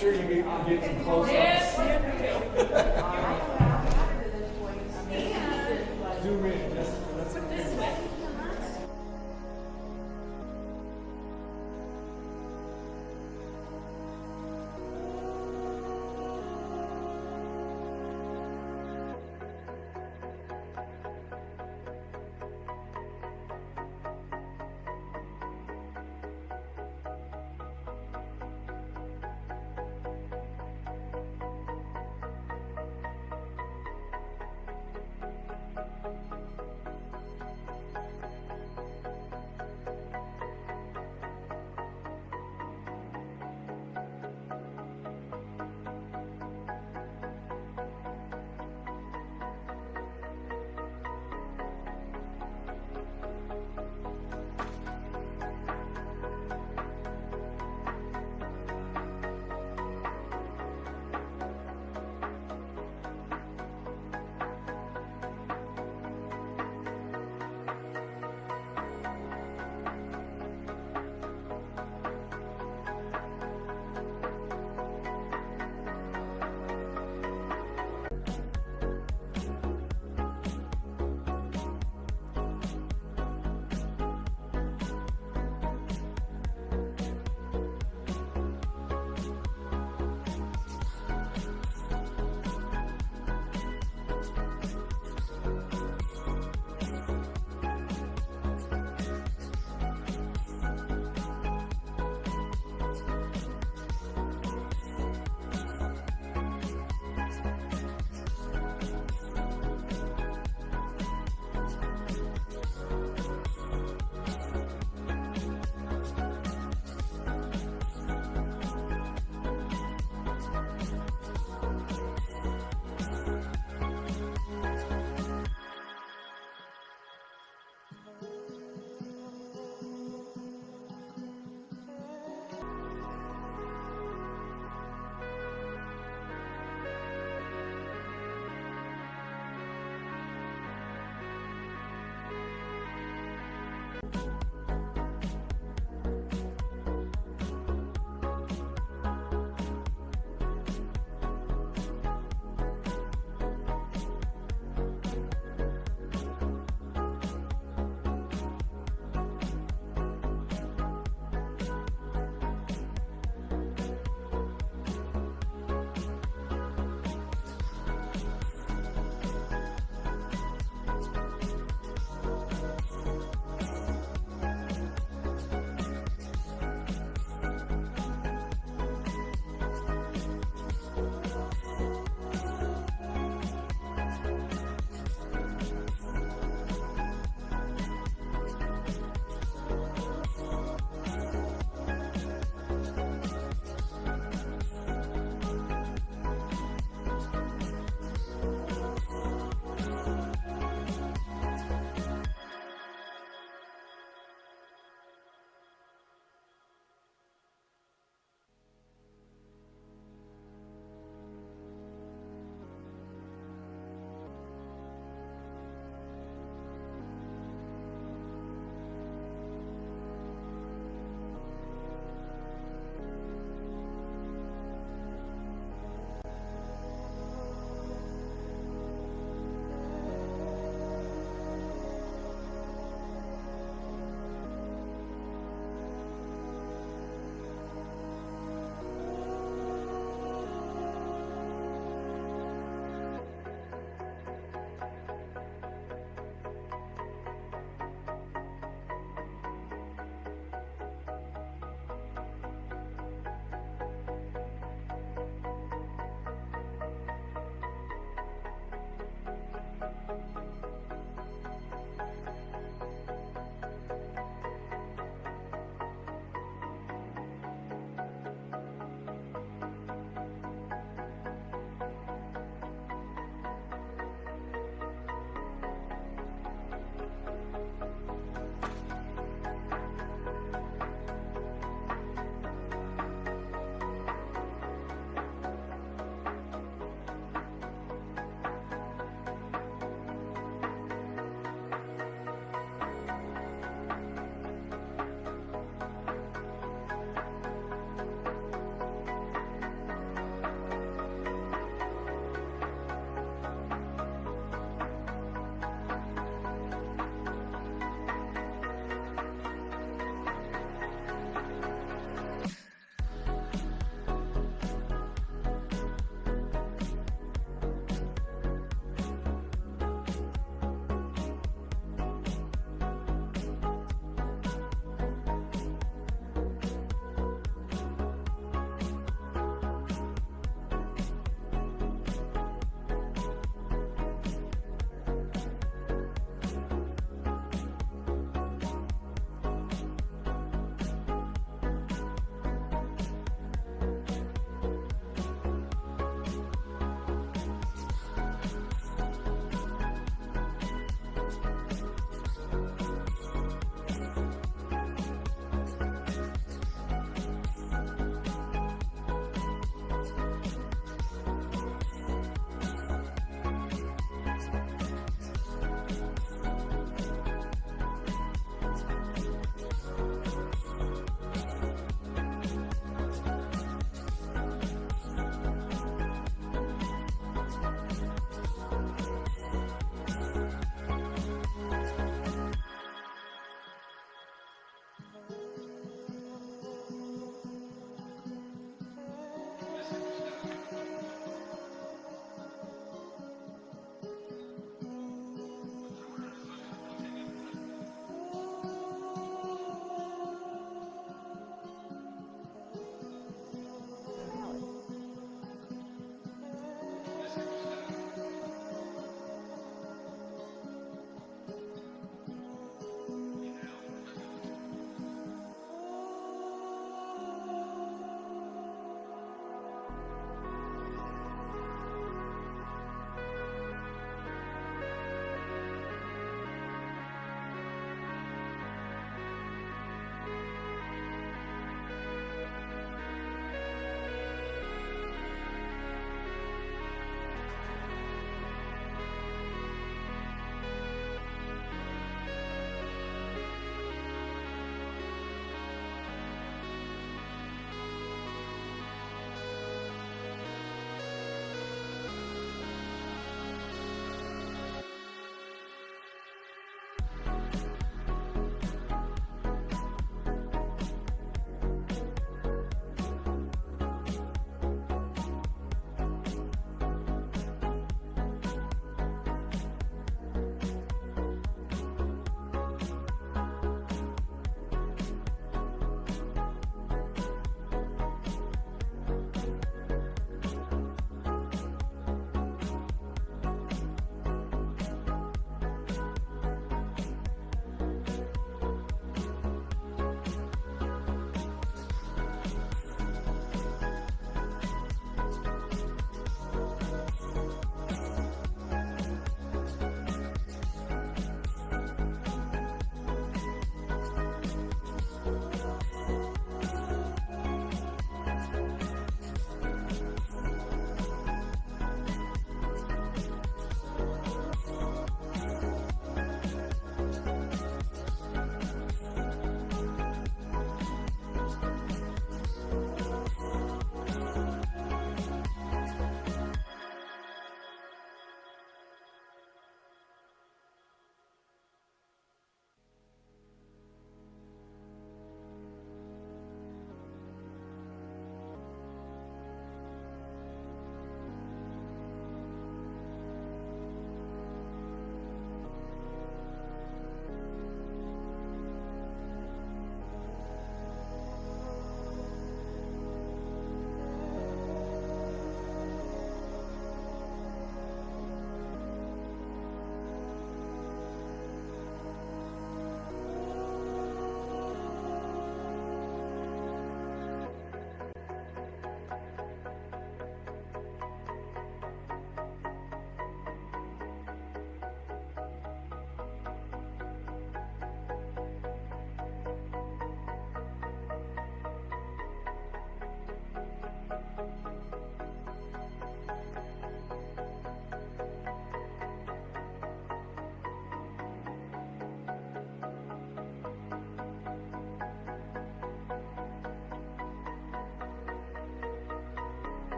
sure you get some close-ups. Zoom in. That's Put this way.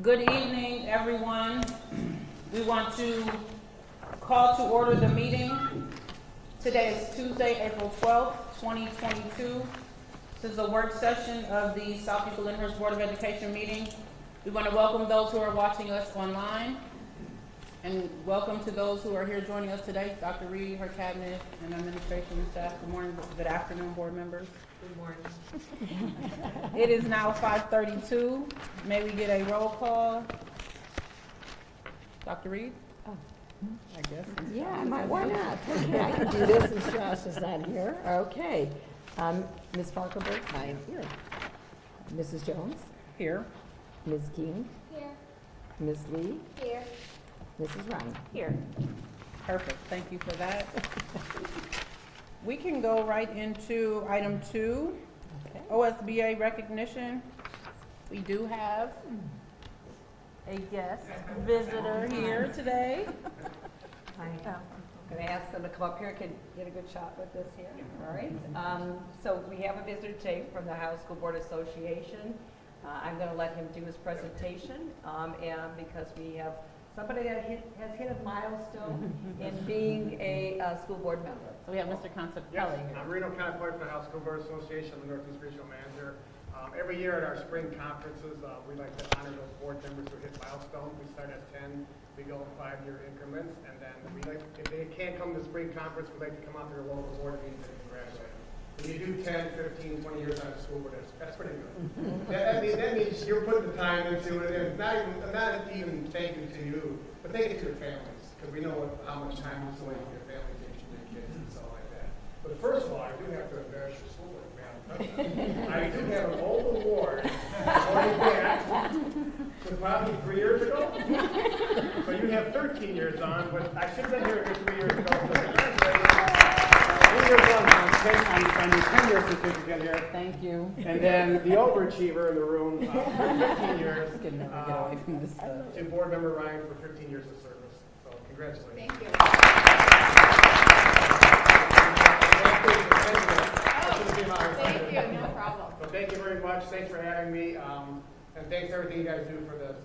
Good evening, everyone. We want to call to order the meeting. Today is Tuesday, April 12th, 2022. This is a work session of the Southview Lyndhurst Board of Education meeting. We want to welcome those who are watching us online, and welcome to those who are here joining us today. Dr. Reed, her cabinet, and administration and staff. Good morning, good afternoon, board members. Good morning. It is now 5:32. May we get a roll call? Dr. Reed? Oh. I guess. Yeah, why not? Okay, I can do this since Josh is not here. Okay. Ms. Falkenberg, I am here. Mrs. Jones, Here. Ms. King, Here. Ms. Lee, Here. Mrs. Ryan. Here. Perfect. Thank you for that. We can go right into item 2, Okay. OSBA recognition. We do have a guest visitor here today. Hi. I'm going to ask them to come up here and get a good shot with this here. All right. So we have a visitor today from the Ohio School Board Association. I'm going to let him do his presentation, and because we have somebody that has hit a milestone in being a school board member. So we have Mr. Concepelli Yes, here. I'm Reno County Point for the House School Board Association, the Northeast Regional Manager. Every year at our spring conferences, we like to honor those board members who hit milestones. We start at 10, we go in 5-year increments, and then we like, if they can't come to the spring conference, we like to come out to their local board meetings and congratulate them. When you do 10, 15, 20 years on a school board, that's pretty good. that means you're putting the time into it, and it's not even thank you to you, but thank you to your families, because we know how much time it's away from your family takes from your kids and stuff like that. But first of all, I do have to embarrass your school board, man. I do have an old award going back to probably 3 years ago. So you have 13 years on, but I should have been here 3 years ago. So congratulations. 3 years on your 10-year certificate here. Thank you. And then the overachiever in the room for 15 years. Can never get away from this stuff. To board member Ryan for 15 years of service. So congratulations. Thank you. Thank you, no problem. So thank you very much. Thanks for having me. And thanks for everything you guys do for the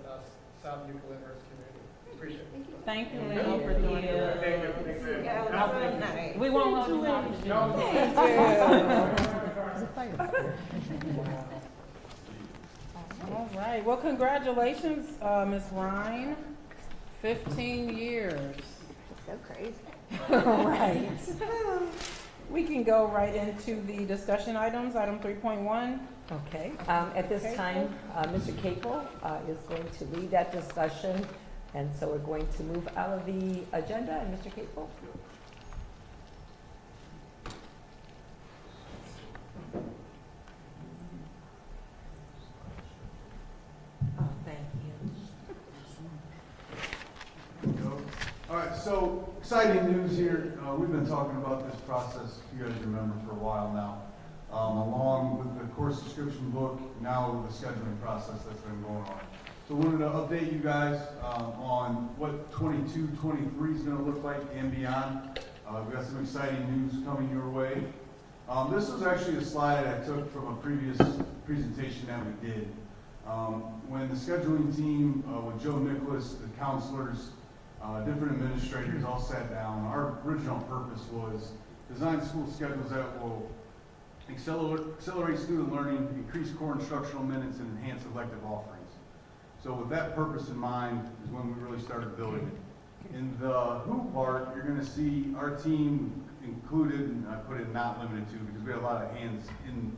Southview Lyndhurst community. Appreciate it. Thank you, Leo, for doing Thank it. you. Thanks for Yeah, it was really nice. We won't hold you up. All right. Well, congratulations, Ms. Ryan. 15 years. So crazy. All right. We can go right into the discussion items, item 3.1. Okay. At this time, Mr. Capel is going to lead that discussion, and so we're going to move out of the agenda. And Mr. Capel? Oh, thank you. All right, so exciting news here. We've been talking about this process, if you guys remember, for a while now. Along with the course description book, now with the scheduling process that's been going on. So we wanted to update you guys on what 22-23 is going to look like and beyond. We've got some exciting news coming your way. This was actually a slide I took from a previous presentation that we did. When the scheduling team, with Joe Nicholas, the counselors, different administrators all sat down, our original purpose was design school schedules that will accelerate student learning, increase core instructional minutes, and enhance elective offerings. So with that purpose in mind is when we really started building it. In the who part, you're going to see our team included, and I put it not limited to because we had a lot of hands in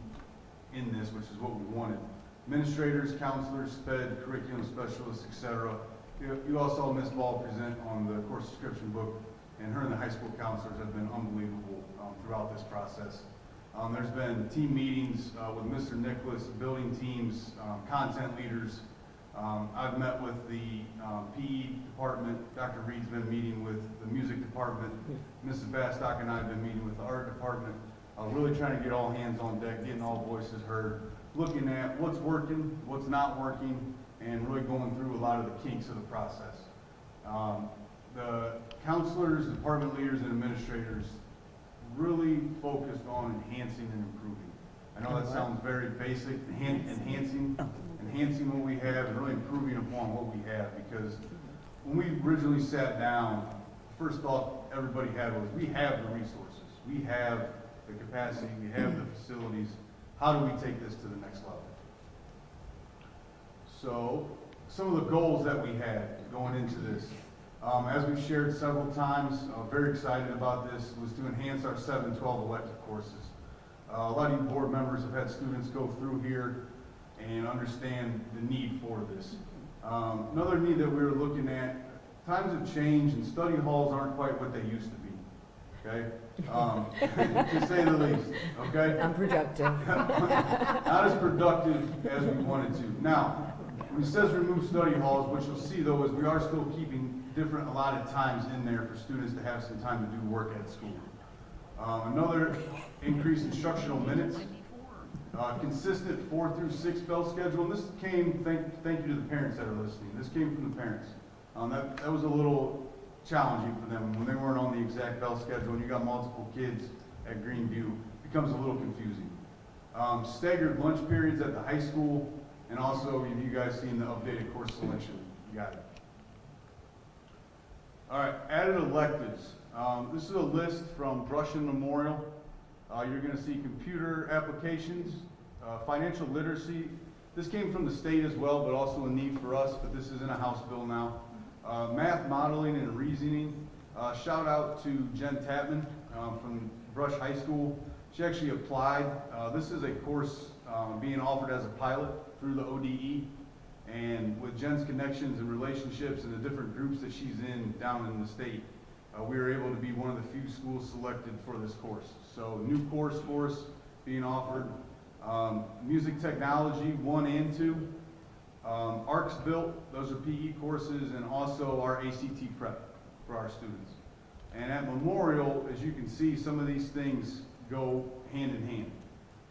this, which is what we wanted. Administrators, counselors, sped, curriculum specialists, etc. You all saw Ms. Ball present on the course description book, and her and the high school counselors have been unbelievable throughout this process. There's been team meetings with Mr. Nicholas, building teams, content leaders. I've met with the PE department. Dr. Reed's been meeting with the music department. Mrs. Bastock and I have been meeting with the art department. Really trying to get all hands on deck, getting all voices heard, looking at what's working, what's not working, and really going through a lot of the kinks of the process. The counselors, department leaders, and administrators really focused on enhancing and improving. I know that sounds very basic, enhancing what we have and really improving upon what we have, because when we originally sat down, first thought everybody had was, we have the resources, we have the capacity, we have the facilities, how do we take this to the next level? So, some of the goals that we had going into this, as we've shared several times, very excited about this, was to enhance our 7-12 elective courses. A lot of you board members have had students go through here and understand the need for this. Another need that we were looking at, times have changed and study halls aren't quite what they used to be, okay? To say the least, okay? Unproductive. Not as productive as we wanted to. Now, when it says remove study halls, what you'll see though is we are still keeping different allotted times in there for students to have some time to do work at school. Another increase in instructional minutes, consistent 4 through 6 bell schedule, and this came, thank you to the parents that are listening, this came from the parents. That was a little challenging for them when they weren't on the exact bell schedule and you got multiple kids at Greenview, it becomes a little confusing. Staggered lunch periods at the high school, and also have you guys seen the updated course selection? You got it. All right, added electives. This is a list from Brush and Memorial. You're going to see computer applications, financial literacy. This came from the state as well, but also a need for us, but this is in a House bill now. Math modeling and reasoning. Shout out to Jen Tapman from Brush High School. She actually applied. This is a course being offered as a pilot through the ODE. And with Jen's connections and relationships and the different groups that she's in down in the state, we were able to be one of the few schools selected for this course. So new course for us being offered. Music technology 1 and 2. ARCS built, those are PE courses, and also our ACT prep for our students. And at Memorial, as you can see, some of these things go hand in hand.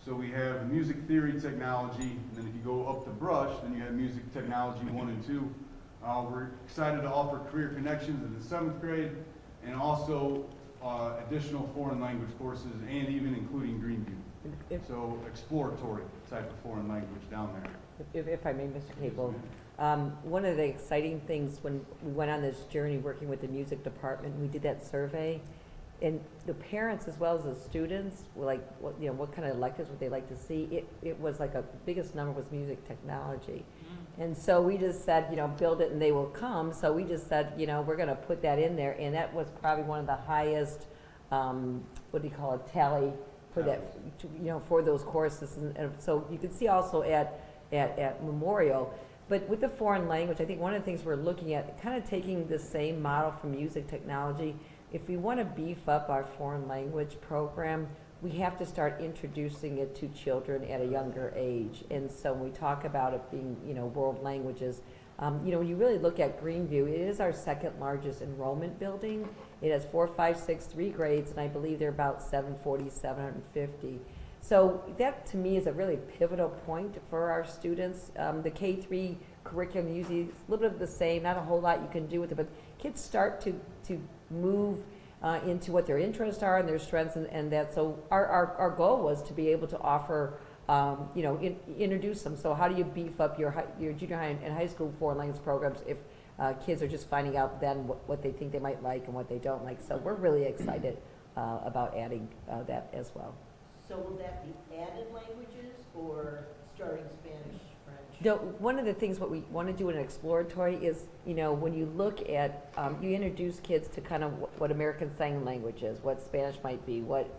So we have music theory technology, and then if you go up to Brush, then you have music technology 1 and 2. We're excited to offer career connections in the 7th grade, and also additional foreign language courses, and even including Greenview. So exploratory type of foreign language down there. If I may, Mr. Cable, one of the exciting things when we went on this journey working with the music department, we did that survey, and the parents as well as the students were like, what kind of electives would they like to see? It was like the biggest number was music technology. And so we just said, build it and they will come. So we just said, we're going to put that in there, and that was probably one of the highest, tally for that, for those courses. And so you can see also at Memorial. But with the foreign language, I think one of the things we're looking at, kind of taking the same model from music technology. If we want to beef up our foreign language program, we have to start introducing it to children at a younger age. And so when we talk about it being, world languages, when you really look at Greenview, it is our 2nd largest enrollment building. It has 4, 5, 6, 3 grades, and I believe they're about 740, 750. So that to me is a really pivotal point for our students. The K-3 curriculum usually is a little bit of the same, not a whole lot you can do with it, but kids start to move into what their interests are and their strengths, and that. So our goal was to be able to offer, introduce them. So how do you beef up your junior high and high school foreign language programs if kids are just finding out then what they think they might like and what they don't like? So we're really excited about adding that as well. So will that be added languages or starting Spanish, French? No, one of the things what we want to do in an exploratory is, when you look at, you introduce kids to kind of what American Sign Language is, what Spanish might be, what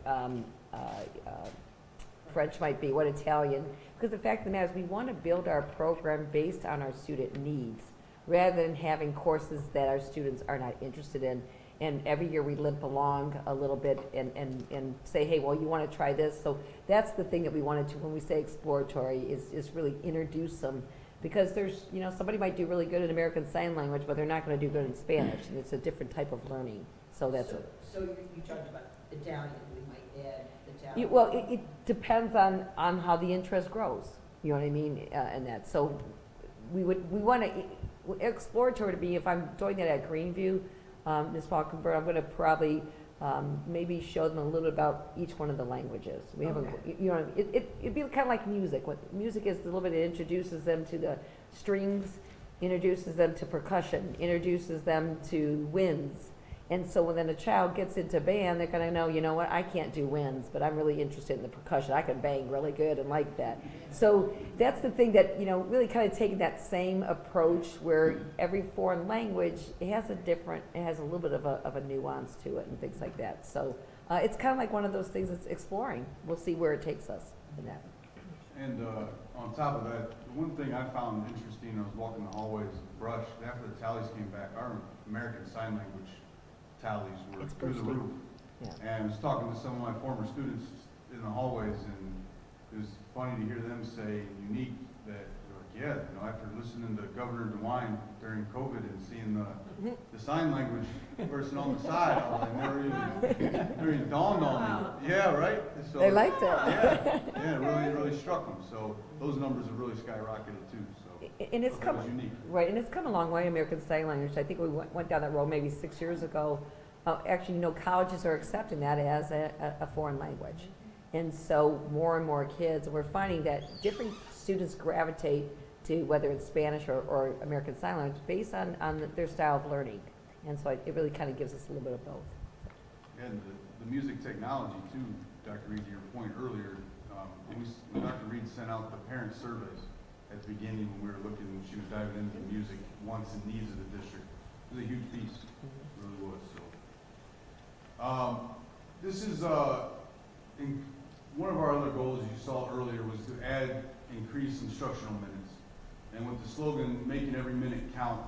French might be, what Italian. Because the fact of the matter is we want to build our program based on our student needs rather than having courses that our students are not interested in. And every year we limp along a little bit and say, hey, well, you want to try this? So that's the thing that we wanted to, when we say exploratory, is really introduce them. Because there's, somebody might do really good in American Sign Language, but they're not going to do good in Spanish. And it's a different type of learning. So that's it. So you talked about Italian, we might add Italian. Well, it depends on how the interest grows. You know what I mean? And that. So we want to, exploratory to be, if I'm doing that at Greenview, Ms. Falkenberg, I'm going to probably maybe show them a little bit about each one of the languages. We have Okay. it'd be kind of like music. What music is a little bit, it introduces them to the strings, introduces them to percussion, introduces them to winds. And so when then a child gets into band, they're gonna know, you know what, I can't do winds, but I'm really interested in the percussion. I can bang really good and like that. So that's the thing that, really kind of taking that same approach where every foreign language, it has a little bit of a nuance to it and things like that. So it's kind of like one of those things that's exploring. We'll see where it takes us in that. And on top of that, the one thing I found interesting, I was walking the hallways of Brush, after the tallies came back, our American Sign Language tallies were It's through the bursting. roof. Yeah. And I was talking to some of my former students in the hallways, and it was funny to hear them say unique, that they're like, yeah, after listening to Governor DeWine during COVID and seeing the sign language person on the side, I was like, never even dawned on me. Yeah, right? So, They liked it. Yeah, it really struck them. So those numbers have really skyrocketed too, so. And it's that come, was unique. right, and it's come a long way, American Sign Language. I think we went down that road maybe 6 years ago. Actually, colleges are accepting that as a foreign language. And so more and more kids, we're finding that different students gravitate to whether it's Spanish or American Sign Language based on their style of learning. And so it really kind of gives us a little bit of both. And the music technology too, Dr. Reed, to your point earlier, when Dr. Reed sent out the parent surveys at the beginning when we were looking, when she was diving into the music wants and needs of the district, it was a huge piece. It really was. So, this is one of our other goals, as you saw earlier, was to add increased instructional minutes. And with the slogan, making every minute count,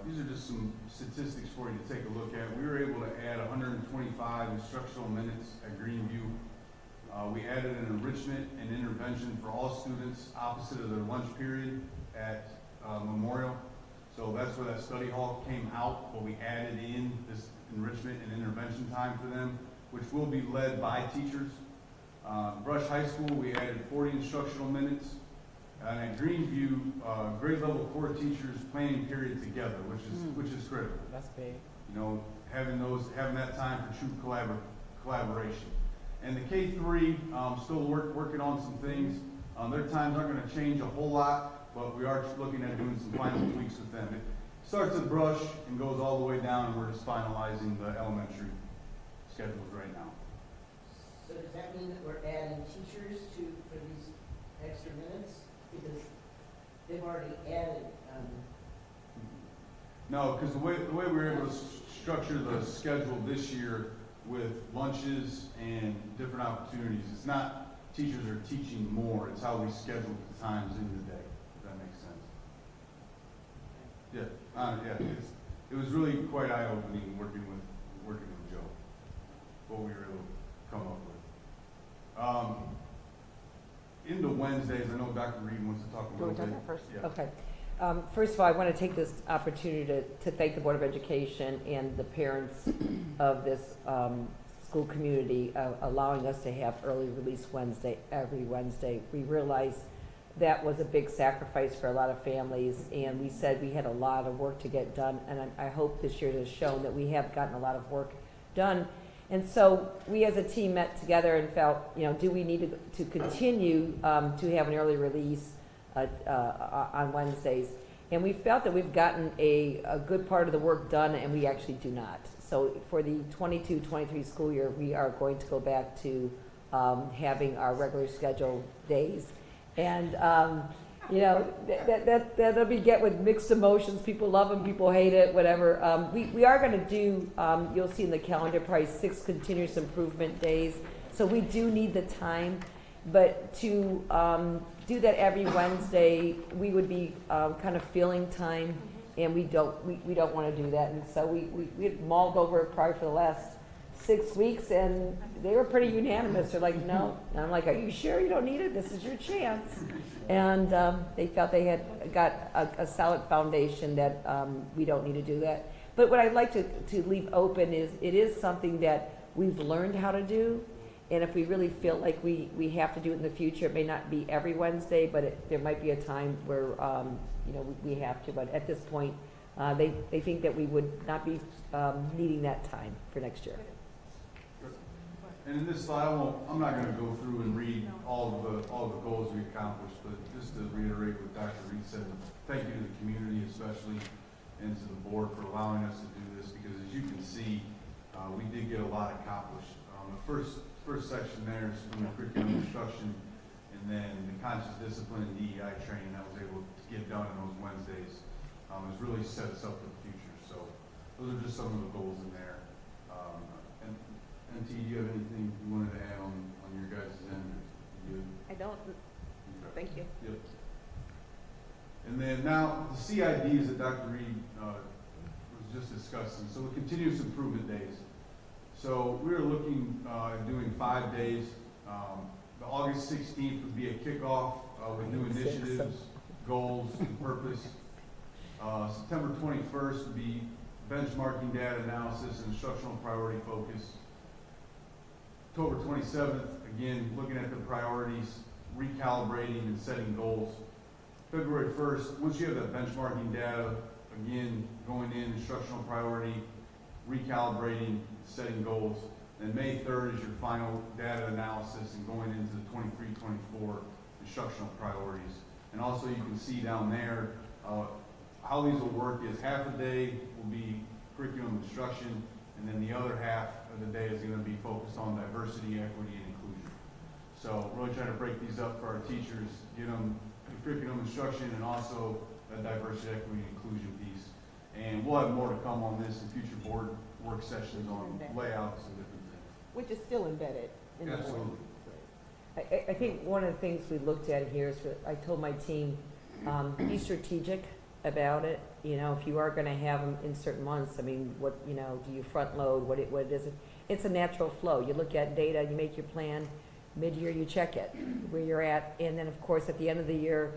these are just some statistics for you to take a look at. We were able to add 125 instructional minutes at Greenview. We added an enrichment and intervention for all students opposite of their lunch period at Memorial. So that's where that study hall came out, but we added in this enrichment and intervention time for them, which will be led by teachers. Brush High School, we added 40 instructional minutes. And at Greenview, grade level core teachers planning period together, which is critical. That's big. Having that time for true collaboration. And the K-3, still working on some things. Their times aren't going to change a whole lot, but we are looking at doing some final tweaks with them. It starts at Brush and goes all the way down, and we're just finalizing the elementary schedules right now. So does that mean that we're adding teachers for these extra minutes? Because they've already added, No, because the way we were able to structure the schedule this year with lunches and different opportunities, it's not teachers are teaching more, it's how we schedule the times in the day, if that makes sense. Yeah, it was really quite eye-opening working with Joe, what we were able to come up with. Into Wednesdays, I know Dr. Reed wants to talk a Do you little want to bit. talk first? Yeah. Okay. First of all, I want to take this opportunity to thank the Board of Education and the parents of this school community allowing us to have early release Wednesday, every Wednesday. We realized that was a big sacrifice for a lot of families, and we said we had a lot of work to get done, and I hope this year has shown that we have gotten a lot of work done. And so we as a team met together and felt, do we need to continue to have an early release on Wednesdays? And we felt that we've gotten a good part of the work done, and we actually do not. So for the 22-23 school year, we are going to go back to having our regular scheduled days. And that'll be get with mixed emotions. People love them, people hate it, whatever. We are going to do, you'll see in the calendar, probably 6 continuous improvement days. So we do need the time, but to do that every Wednesday, we would be kind of filling time, and we don't want to do that. And so we had mulled over it probably for the last 6 weeks, and they were pretty unanimous. They're like, no. And I'm like, are you sure you don't need it? This is your chance. And they felt they had got a solid foundation that we don't need to do that. But what I'd like to leave open is it is something that we've learned how to do. And if we really feel like we have to do it in the future, it may not be every Wednesday, but there might be a time where we have to. But at this point, they think that we would not be needing that time for next year. And in this slide, I'm not gonna go through and read all the goals we accomplished, but just to reiterate what Dr. Reed said, thank you to the community especially, and to the board for allowing us to do this, because as you can see, we did get a lot accomplished. The first section there is from the curriculum instruction, and then the conscious discipline and DEI training that was able to get done in those Wednesdays. Has really set us up for the future. So those are just some of the goals in there. And NT, do you have anything you wanted to add on your guys' end? I don't, thank you. Yep. And then now the CIDs that Dr. Reed was just discussing. So the continuous improvement days. So we are looking at doing 5 days. The August 16th would be a kickoff with new initiatives, goals, and purpose. September 21st would be benchmarking, data analysis, and instructional priority focus. October 27th, again, looking at the priorities, recalibrating and setting goals. February 1st, once you have that benchmarking data, again, going in, instructional priority, recalibrating, setting goals. Then May 3rd is your final data analysis and going into the 23-24 instructional priorities. And also you can see down there, how these will work is half a day will be curriculum instruction, and then the other half of the day is going to be focused on diversity, equity, and inclusion. So really trying to break these up for our teachers, get them the curriculum instruction and also the diversity, equity, and inclusion piece. And we'll have more to come on this in future board work sessions on layouts and different things. Which is still embedded in the board. Absolutely. I think one of the things we looked at here is, I told my team, be strategic about it. You know, if you are going to have them in certain months, I mean, what, you know, do you front load? What is it? It's a natural flow. You look at data, you make your plan, mid-year you check it, where you're at, and then of course at the end of the year,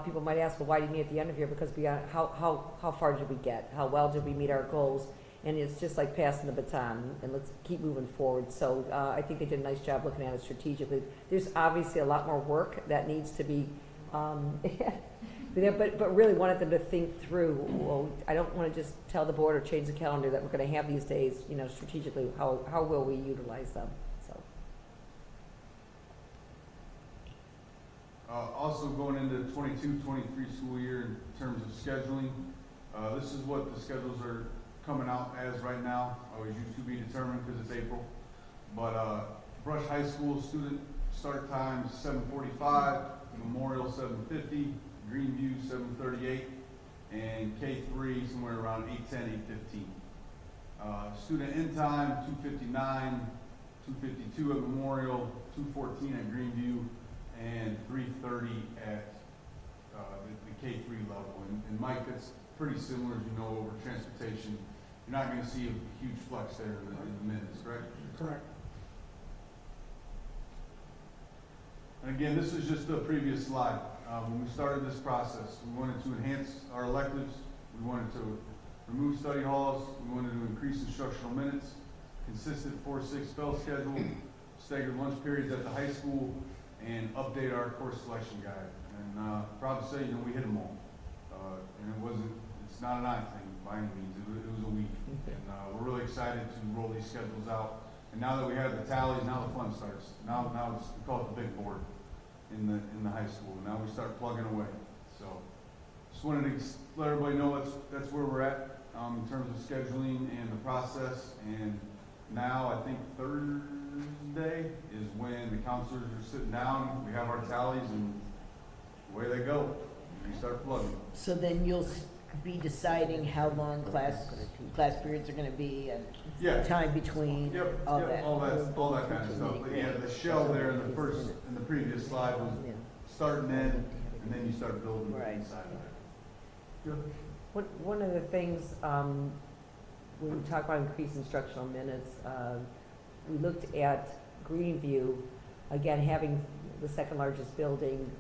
people might ask, well, why didn't you at the end of the year? Because how far did we get? How well did we meet our goals? And it's just like passing the baton, and let's keep moving forward. So I think they did a nice job looking at it strategically. There's obviously a lot more work that needs to be, but really wanted them to think through, well, I don't want to just tell the board or change the calendar that we're going to have these days, you know, strategically, how will we utilize them? So. Also going into 22-23 school year in terms of scheduling, this is what the schedules are coming out as right now. Always to be determined because it's April. But Brush High School student start times 7:45, Memorial 7:50, Greenview 7:38, and K3 somewhere around 8:10, 8:15. Student end time 2:59, 2:52 at Memorial, 2:14 at Greenview, and 3:30 at the K3 level. And Mike, that's pretty similar, as you know, over transportation. You're not going to see a huge flex there in the minutes, correct? Correct. And again, this is just the previous slide. When we started this process, we wanted to enhance our electives. We wanted to remove study halls. We wanted to increase instructional minutes, consistent 4-6 spell schedule, staggered lunch periods at the high school, and update our course selection guide. And proud to say, you know, we hit them all. And it's not an eye thing by any means. It was a week. And we're really excited to roll these schedules out. And now that we have the tallies, now the fun starts. Now we call it the big board in the high school. Now we start plugging away. So just wanted to let everybody know that's where we're at in terms of scheduling and the process. And now I think Thursday is when the counselors are sitting down. We have our tallies and away they go. We start plugging. So then you'll be deciding how long class periods are gonna be and Yeah. time between, Yep, all yep, that. all that kind of stuff. But yeah, the shell there in the previous slide was start and end, and then you start building Right. inside of it. One of the things, when we talk about increased instructional minutes, we looked at Greenview, again, having the second largest building.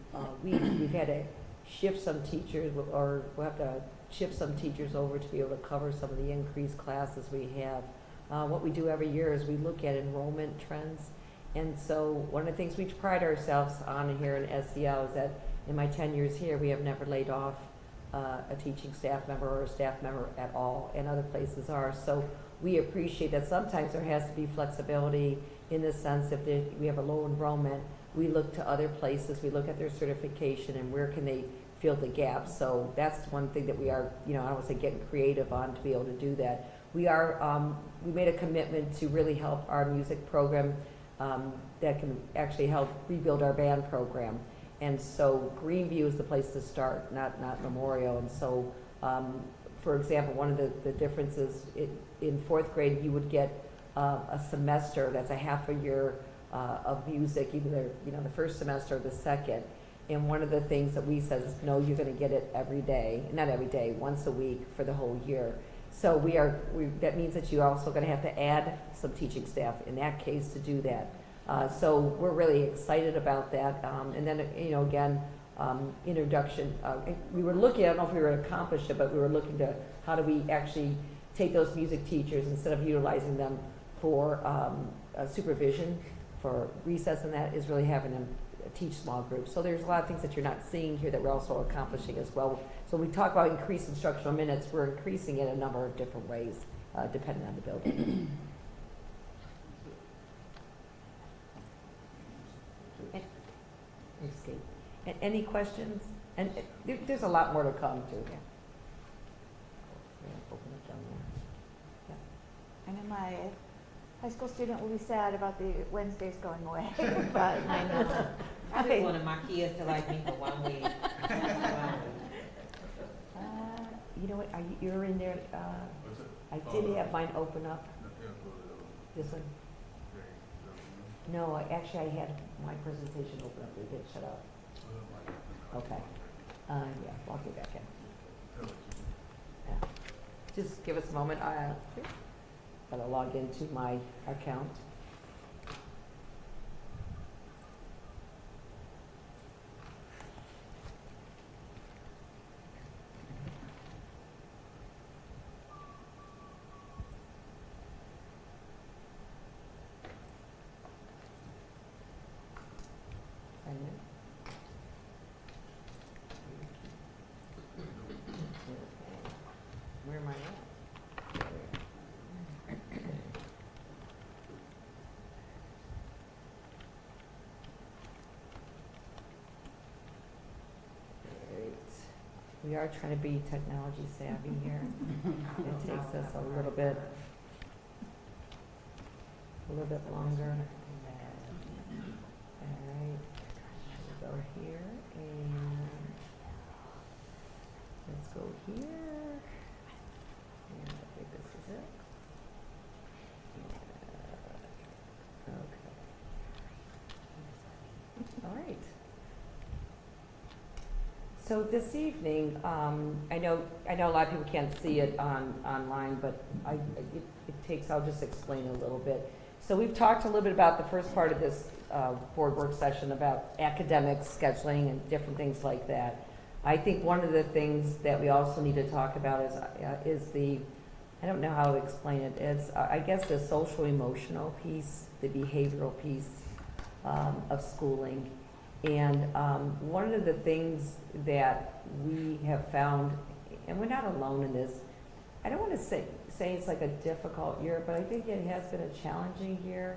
We've had to shift some teachers, or we'll have to shift some teachers over to be able to cover some of the increased classes we have. What we do every year is we look at enrollment trends. And so one of the things we pride ourselves on here in SEL is that in my 10 years here, we have never laid off a teaching staff member or a staff member at all, and other places are. So we appreciate that sometimes there has to be flexibility in the sense if we have a low enrollment, we look to other places, we look at their certification and where can they fill the gaps. So that's one thing that we are, I don't want to say getting creative on to be able to do that. We made a commitment to really help our music program that can actually help rebuild our band program. And so Greenview is the place to start, not Memorial. And so, for example, one of the differences in fourth grade, you would get a semester that's a half a year of music, either the first semester or the second. And one of the things that we said is, no, you're going to get it every day, not every day, once a week for the whole year. So that means that you're also going to have to add some teaching staff in that case to do that. So we're really excited about that. And then, again, introduction. We were looking, I don't know if we were going to accomplish it, but we were looking to how do we actually take those music teachers instead of utilizing them for supervision, for recess, and that is really having them teach small groups. So there's a lot of things that you're not seeing here that we're also accomplishing as well. So when we talk about increased instructional minutes, we're increasing it a number of different ways, depending on the building. Any questions? And there's a lot more to come too. Yeah. Open it down there. I know my high school student will be sad about the Wednesdays going away, but I know. I just wanted my kids to like me for 1 week. You know what? You're in there. I did have mine open up. This one. No, actually, I had my presentation open up. It didn't shut up. Okay. Yeah, I'll get back in. Yeah. Just give us a moment. Gotta log into my account. Where am I at? We are trying to be technology savvy here. It takes us a little bit longer. All right, we'll go here and let's go here. And I think this is it. Okay. All right. So this evening, I know a lot of people can't see it online, but I'll just explain a little bit. So we've talked a little bit about the first part of this board work session about academics, scheduling, and different things like that. I think one of the things that we also need to talk about is the, I don't know how to explain it, it's I guess the social emotional piece, the behavioral piece of schooling. And one of the things that we have found, and we're not alone in this, I don't want to say it's like a difficult year, but I think it has been a challenging year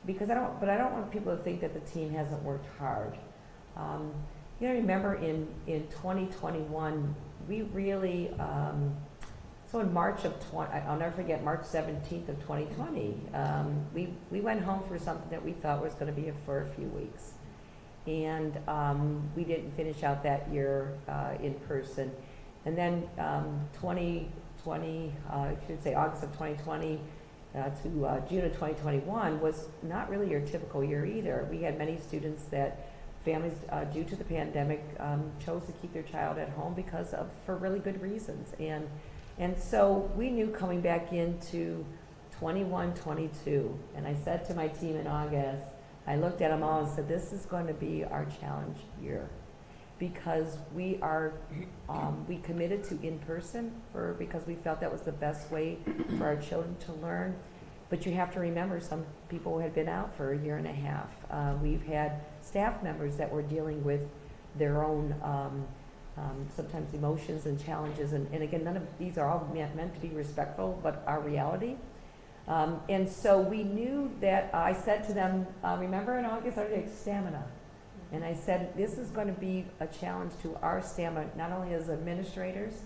because I don't want people to think that the team hasn't worked hard. Remember in 2021, we really, so in March of I'll never forget March 17th of 2020, we went home for something that we thought was going to be for a few weeks. And we didn't finish out that year in person. And then 2020, I should say August of 2020 to June of 2021 was not really your typical year either. We had many students that families, due to the pandemic, chose to keep their child at home for really good reasons. And so we knew coming back into 21-22, and I said to my team in August, I looked at them all and said, this is going to be our challenge year because we committed to in-person because we felt that was the best way for our children to learn. But you have to remember some people had been out for a year and a half. We've had staff members that were dealing with their own sometimes emotions and challenges. And again, none of these are all meant to be respectful, but our reality. And so we knew that I said to them, remember in August, I did stamina. And I said, this is going to be a challenge to our stamina, not only as administrators,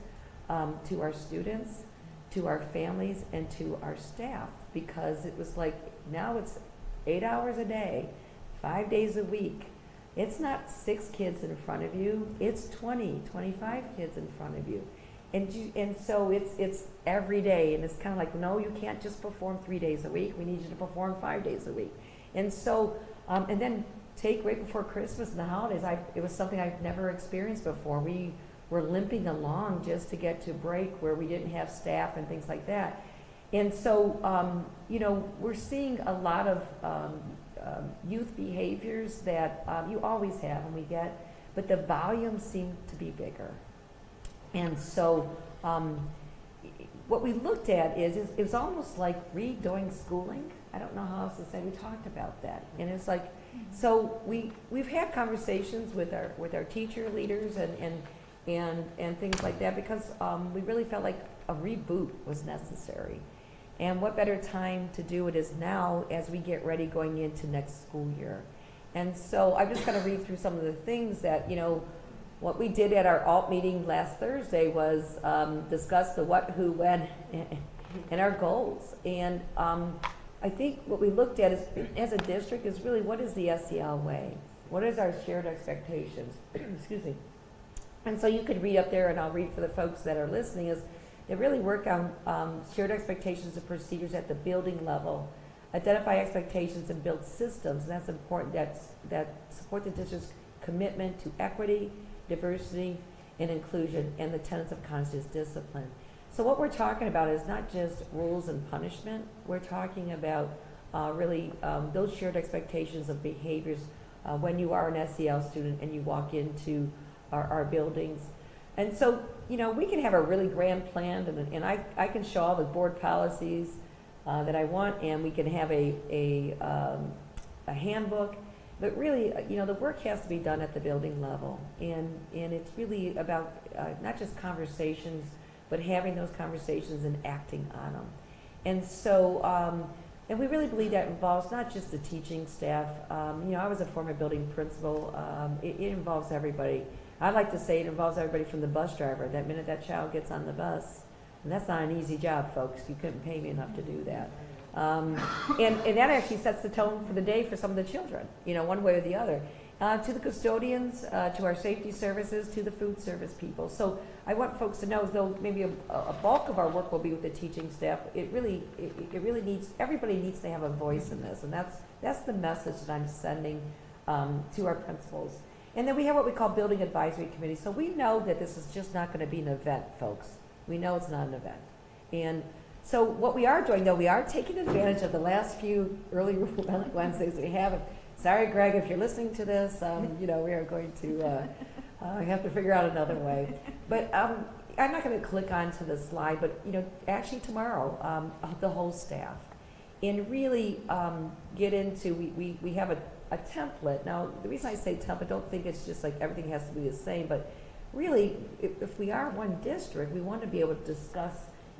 to our students, to our families, and to our staff, because it was like, now it's 8 hours a day, 5 days a week. It's not 6 kids in front of you, it's 20, 25 kids in front of you. And so it's every day, and it's kind of like, no, you can't just perform 3 days a week, we need you to perform 5 days a week. And so, and then take right before Christmas and the holidays, it was something I've never experienced before. We were limping along just to get to break where we didn't have staff and things like that. And so, you know, we're seeing a lot of youth behaviors that you always have and we get, but the volume seemed to be bigger. And so what we looked at is it was almost like redoing schooling. I don't know how else to say, we talked about that. And it's like, so we've had conversations with our teacher leaders and things like that, because we really felt like a reboot was necessary. And what better time to do it is now as we get ready going into next school year. And so I'm just going to read through some of the things that, you know, what we did at our alt meeting last Thursday was discuss the what, who, when, and our goals. And I think what we looked at is, as a district, is really what is the SEL way? What is our shared expectations? Excuse me. And so you could read up there, and I'll read for the folks that are listening, is they really work on shared expectations and procedures at the building level, identify expectations and build systems, and that's important, that support the district's commitment to equity, diversity, and inclusion, and the tenets of conscious discipline. So what we're talking about is not just rules and punishment, we're talking about really those shared expectations of behaviors when you are an SEL student and you walk into our buildings. And so, you know, we can have a really grand plan, and I can show all the board policies that I want, and we can have a handbook, but really, you know, the work has to be done at the building level, and it's really about not just conversations, but having those conversations and acting on them. And so, and we really believe that involves not just the teaching staff. You know, I was a former building principal. It involves everybody. I'd like to say it involves everybody from the bus driver. That minute that child gets on the bus, and that's not an easy job, folks. You couldn't pay me enough to do that. And that actually sets the tone for the day for some of the children, you know, one way or the other. To the custodians, to our safety services, to the food service people. So I want folks to know, as though maybe a bulk of our work will be with the teaching staff, it really needs, everybody needs to have a voice in this, and that's the message that I'm sending to our principals. And then we have what we call Building Advisory Committee. So we know that this is just not going to be an event, folks. We know it's not an event. And so what we are doing, though, we are taking advantage of the last few early Wednesdays we have. Sorry, Greg, if you're listening to this, you know, we are going to have to figure out another way. But I'm not going to click onto the slide, but, you know, actually tomorrow, the whole staff. And really get into, we have a template. Now, the reason I say template, don't think it's just like everything has to be the same, but really, if we are one district, we want to be able to discuss,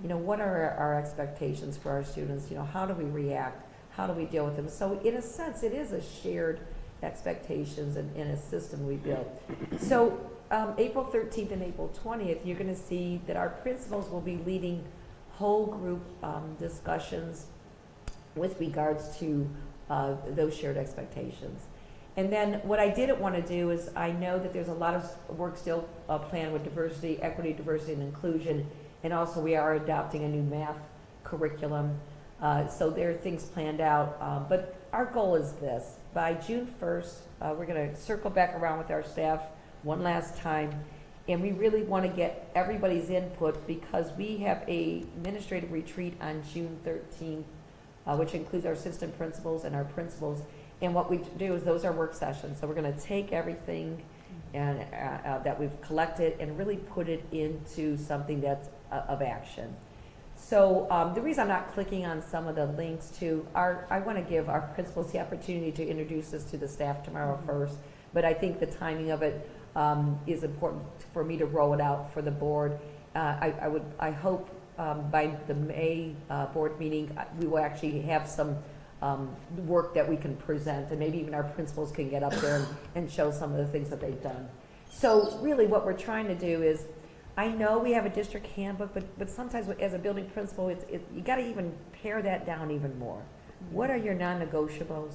you know, what are our expectations for our students, you know, how do we react, how do we deal with them? So in a sense, it is a shared expectations and a system we built. So April 13th and April 20th, you're going to see that our principals will be leading whole group discussions with regards to those shared expectations. And then what I didn't want to do is, I know that there's a lot of work still planned with diversity, equity, diversity, and inclusion, and also we are adopting a new math curriculum. So there are things planned out, but our goal is this. By June 1st, we're going to circle back around with our staff one last time, and we really want to get everybody's input, because we have a administrative retreat on June 13th, which includes our assistant principals and our principals. And what we do is, those are work sessions. So we're going to take everything and that we've collected and really put it into something that's of action. So the reason I'm not clicking on some of the links to I want to give our principals the opportunity to introduce us to the staff tomorrow first, but I think the timing of it is important for me to roll it out for the board. I hope by the May board meeting, we will actually have some work that we can present, and maybe even our principals can get up there and show some of the things that they've done. So really what we're trying to do is, I know we have a district handbook, but sometimes as a building principal, you gotta even pare that down even more. What are your non-negotiables?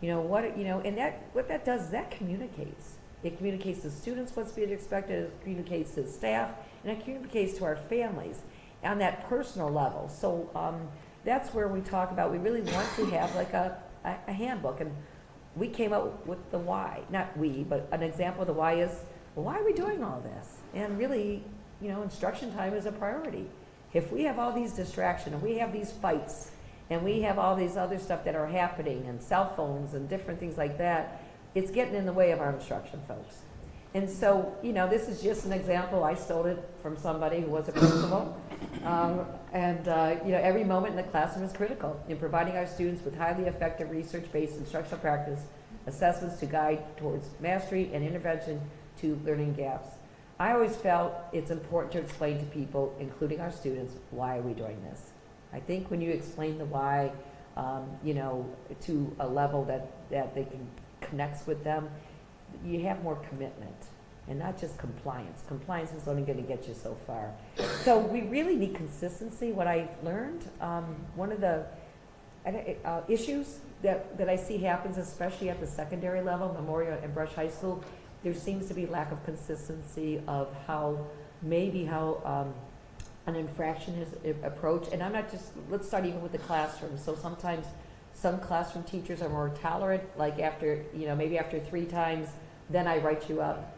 And what that does is that communicates. It communicates to students what's being expected, it communicates to staff, and it communicates to our families on that personal level. So that's where we talk about, we really want to have like a handbook, and we came up with the why. Not we, but an example of the why is, well, why are we doing all this? And really, instruction time is a priority. If we have all these distractions, and we have these fights, and we have all these other stuff that are happening, and cell phones and different things like that, it's getting in the way of our instruction, folks. And so, this is just an example. I stole it from somebody who was a principal. Every moment in the classroom is critical in providing our students with highly effective research-based instructional practice assessments to guide towards mastery and intervention to learning gaps. I always felt it's important to explain to people, including our students, why are we doing this? I think when you explain the why, to a level that they can connects with them, you have more commitment and not just compliance. Compliance is only going to get you so far. So we really need consistency. What I've learned, one of the issues that I see happens, especially at the secondary level, Memorial and Brush High School, there seems to be lack of consistency of how an infraction is approached. And I'm not just, let's start even with the classroom. So sometimes some classroom teachers are more tolerant, like maybe after 3 times, then I write you up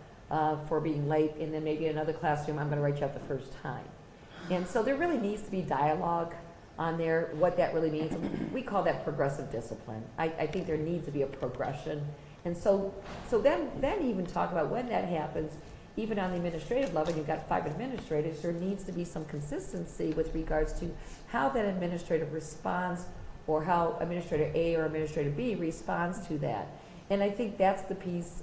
for being late, and then maybe another classroom, I'm going to write you up the first time. And so there really needs to be dialogue on there, what that really means. We call that progressive discipline. I think there needs to be a progression. And so then even talk about when that happens, even on the administrative level, you've got 5 administrators, there needs to be some consistency with regards to how that administrator responds, or how Administrator A or Administrator B responds to that. And I think that's the piece,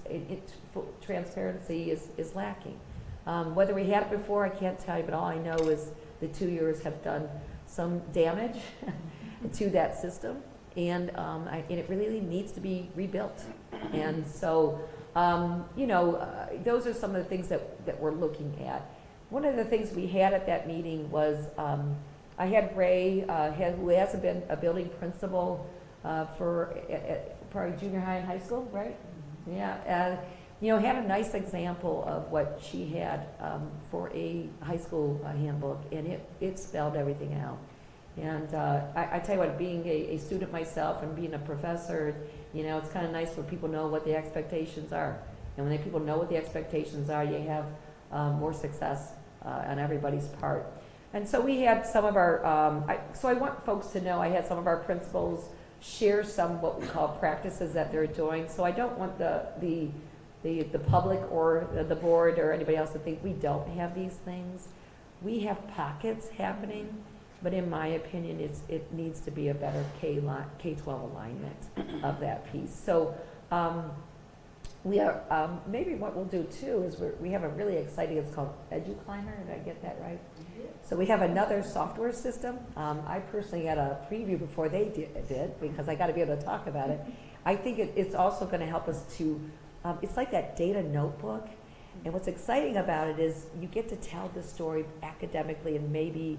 transparency is lacking. Whether we had it before, I can't tell you, but all I know is the 2 years have done some damage to that system, and it really needs to be rebuilt. And so, those are some of the things that we're looking at. One of the things we had at that meeting was, I had Ray, who hasn't been a building principal for probably junior high and high school, right? Yeah, had a nice example of what she had for a high school handbook, and it spelled everything out. And I tell you what, being a student myself and being a professor, it's kind of nice when people know what the expectations are. And when people know what the expectations are, you have more success on everybody's part. And so we had some of our, I want folks to know I had some of our principals share some what we call practices that they're doing. So I don't want the public or the board or anybody else to think we don't have these things. We have pockets happening, but in my opinion, it needs to be a better K-12 alignment of that piece. So we are, maybe what we'll do too is we have a really exciting, it's called EduClimber, did I get that right? So we have another software system. I personally had a preview before they did because I got to be able to talk about it. I think it's also going to help us to, it's like that data notebook. And what's exciting about it is you get to tell the story academically and maybe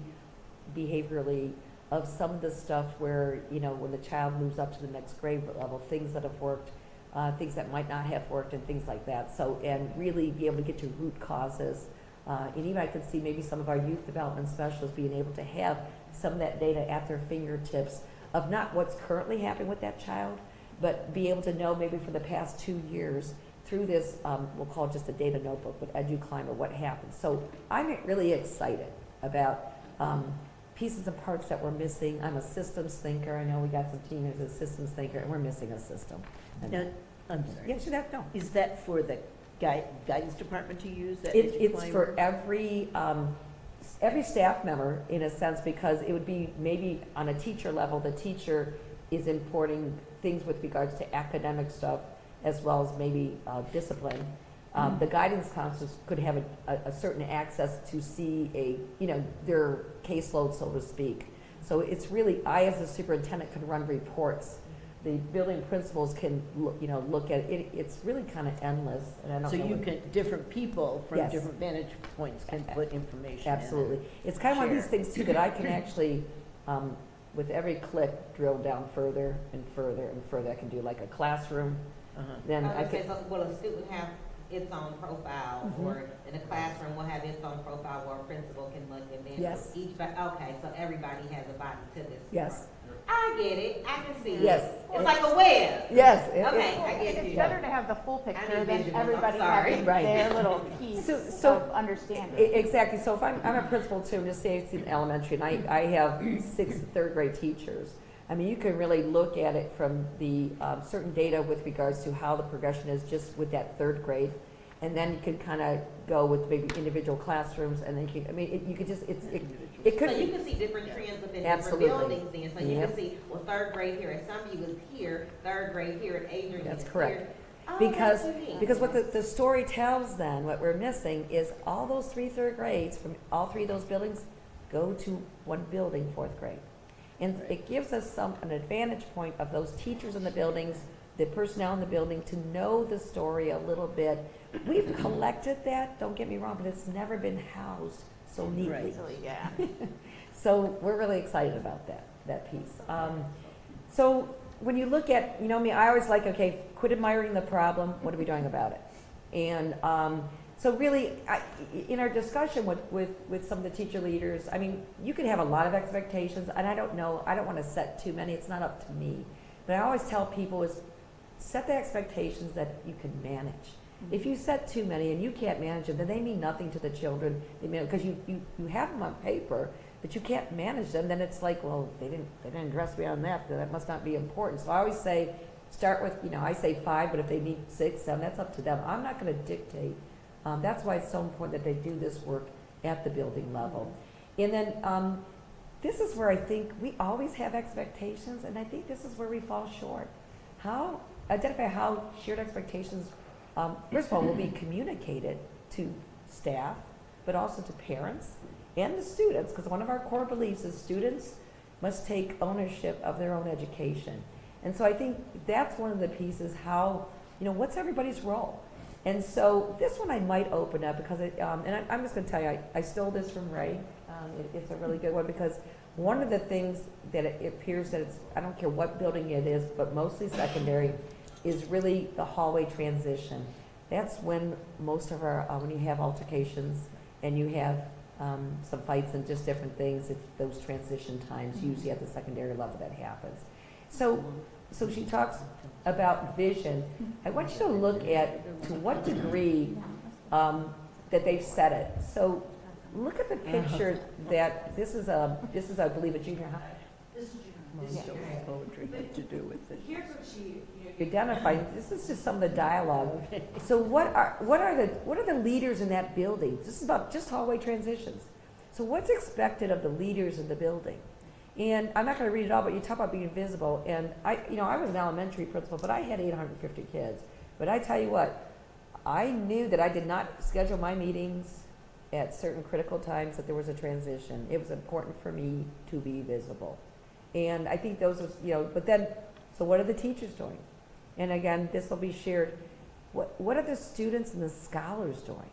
behaviorally of some of the stuff where, when the child moves up to the next grade level, things that have worked, things that might not have worked, and things like that. So, and really be able to get to root causes. And even I could see maybe some of our youth development specialists being able to have some of that data at their fingertips of not what's currently happening with that child, but be able to know maybe for the past 2 years through this, we'll call it just a data notebook with EduClimber, what happened. So I'm really excited about pieces and parts that we're missing. I'm a systems thinker. I know we got some teenagers as a systems thinker, and we're missing a system. Now, I'm sorry. Yes, no. Is that for the guidance department to use? It's for every staff member, in a sense, because it would be maybe on a teacher level, the teacher is importing things with regards to academic stuff as well as maybe discipline. The guidance counselors could have a certain access to see their caseload, so to speak. So it's really, I as a superintendent can run reports. The building principals can, look at it. It's really kind of endless, and I don't So know. you what- can, different people from Yes. different vantage points can put information in. Absolutely. It's kind of one of these Share. things too that I can actually, with every click, drill down further and further and further. I can do like a classroom, Uh-huh. then I I would say, could, so, will a student have its own profile, Mhm. or in a classroom will have its own profile where a principal can look, and then Yes. each, okay, so everybody has a body to this. yes, I get it, I can see it. Yes. It's like a web. yes. Okay, I think get it's you. better to have the full picture than visuals, I'm everybody sorry. having Right. their little piece So- of understanding. Exactly. So if I'm a principal too, just say it's in elementary, and I have 6th and 3rd grade teachers. I mean, you can really look at it from the certain data with regards to how the progression is just with that 3rd grade. And then you can kind of go with maybe individual classrooms, and then you could just, it could So you be, can see different trends within Absolutely. different buildings then, so you Yep. can see, well, 3rd grade here at Sunview is here, 3rd grade here at Adrian That's is correct. here. Oh, Because, that's unique. because what the story tells then, what we're missing is all those 3 3rd grades from all 3 of those buildings go to one building, 4th grade. And it gives us an advantage point of those teachers in the buildings, the personnel in the building, to know the story a little bit. We've collected that, don't get me wrong, but it's never been housed so neatly. Right. Easily, yeah. So we're really excited about that piece. So when you look at, me, I always like, okay, quit admiring the problem, what are we doing about it? And so really, in our discussion with some of the teacher leaders, I mean, you can have a lot of expectations, and I don't want to set too many, it's not up to me. But I always tell people is set the expectations that you can manage. If you set too many and you can't manage them, then they mean nothing to the children. Because you have them on paper, but you can't manage them. Then it's like, well, they didn't address me on that. That must not be important. So I always say, start with, I say 5, but if they need 6, 7, that's up to them. I'm not going to dictate. That's why it's so important that they do this work at the building level. And then this is where I think we always have expectations, and I think this is where we fall short. Identify how shared expectations, first of all, will be communicated to staff, but also to parents and the students, because one of our core beliefs is students must take ownership of their own education. And so I think that's one of the pieces, how, what's everybody's role? And so this one I might open up because, I'm just going to tell you, I stole this from Ray. It's a really good one because one of the things that it appears that it's, I don't care what building it is, but mostly secondary, is really the hallway transition. That's when most of our, when you have altercations and you have some fights and just different things, it's those transition times, usually at the secondary level that happens. So she talks about vision. I want you to look at to what degree that they've set it. So look at the picture that this is I believe a junior high. Poetry had to do with it. You identify, this is just some of the dialogue. So what are the leaders in that building? This is about just hallway transitions. So what's expected of the leaders in the building? And I'm not going to read it all, but you talk about being visible. And I was an elementary principal, but I had 850 kids. But I tell you what, I knew that I did not schedule my meetings at certain critical times that there was a transition. It was important for me to be visible. And I think those was, but then, so what are the teachers doing? And again, this will be shared. What are the students and the scholars doing?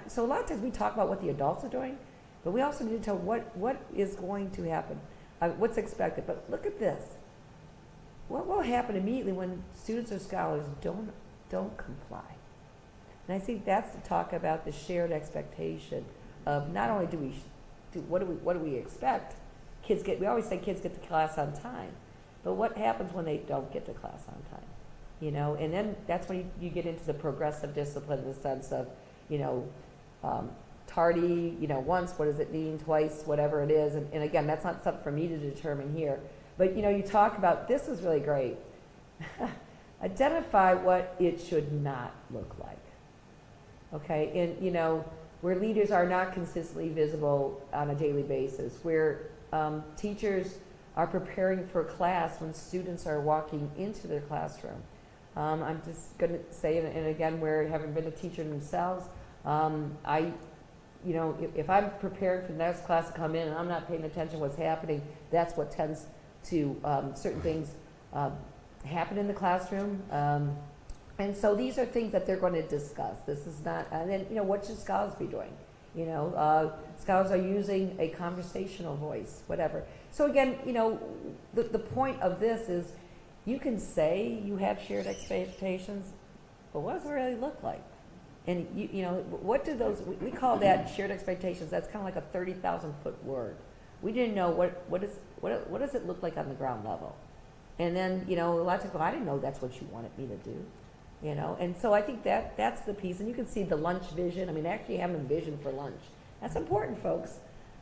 So a lot of times we talk about what the adults are doing, but we also need to tell what is going to happen, what's expected. But look at this. What will happen immediately when students or scholars don't comply? And I think that's to talk about the shared expectation of not only what do we expect? We always say kids get to class on time, but what happens when they don't get to class on time? And then that's when you get into the progressive discipline in the sense of, tardy, once, what does it mean, twice, whatever it is. And again, that's not something for me to determine here. But, you talk about, this is really great. Identify what it should not look like. Okay, and, where leaders are not consistently visible on a daily basis, where teachers are preparing for class when students are walking into their classroom. I'm just gonna say, and again, where having been a teacher themselves, if I'm preparing for the next class to come in and I'm not paying attention to what's happening, that's what tends to, certain things happen in the classroom. And so these are things that they're going to discuss. This is not, and then, what should scholars be doing? Scholars are using a conversational voice, whatever. So again, the point of this is you can say you have shared expectations, but what does it really look like? And what do those, we call that shared expectations. That's kind of like a 30,000 foot word. We didn't know what does it look like on the ground level? And then, a lot of times, I didn't know that's what you wanted me to do. And so I think that's the piece. And you can see the lunch vision. I mean, actually having a vision for lunch. That's important, folks.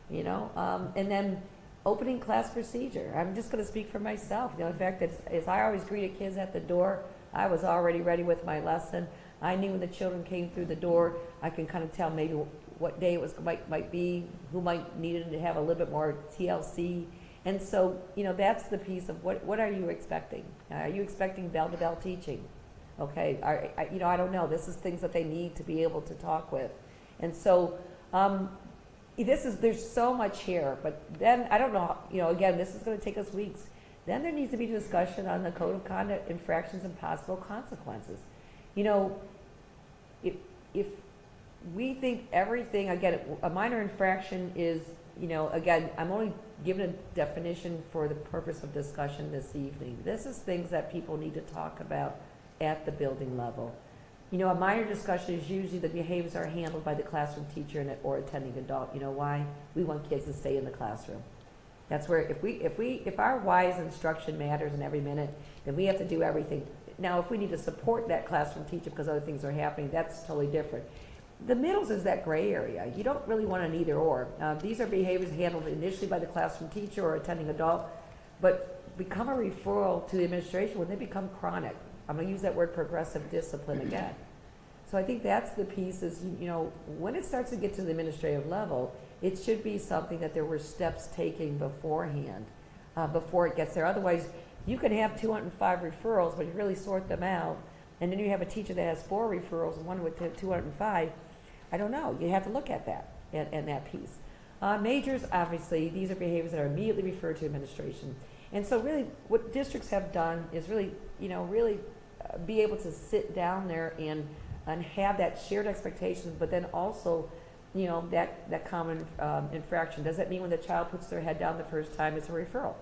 And then opening class procedure. I'm just going to speak for myself. The fact that as I always greeted kids at the door, I was already ready with my lesson. I knew when the children came through the door, I can kind of tell maybe what day it might be, who might needed to have a little bit more TLC. And so, that's the piece of what are you expecting? Are you expecting bell-to-bell teaching? Okay, I don't know. This is things that they need to be able to talk with. And so, there's so much here, but then, I don't know, again, this is going to take us weeks. Then there needs to be discussion on the code of conduct, infractions, and possible consequences. If we think everything, again, a minor infraction is, again, I'm only giving a definition for the purpose of discussion this evening. This is things that people need to talk about at the building level. A minor discussion is usually the behaviors are handled by the classroom teacher or attending adult. Why? We want kids to stay in the classroom. That's where if our wise instruction matters in every minute, then we have to do everything. Now, if we need to support that classroom teacher because other things are happening, that's totally different. The middles is that gray area. You don't really want an either or. These are behaviors handled initially by the classroom teacher or attending adult, but become a referral to the administration when they become chronic. I'm going to use that word progressive discipline again. So I think that's the piece is, when it starts to get to the administrative level, it should be something that there were steps taken beforehand, before it gets there. Otherwise, you can have 205 referrals, but you really sort them out, and then you have a teacher that has 4 referrals and one with 205. I don't know. You have to look at that and that piece. Majors, obviously, these are behaviors that are immediately referred to administration. And so really what districts have done is really, be able to sit down there and have that shared expectations, but then also, that common infraction. Does that mean when the child puts their head down the first time it's a referral?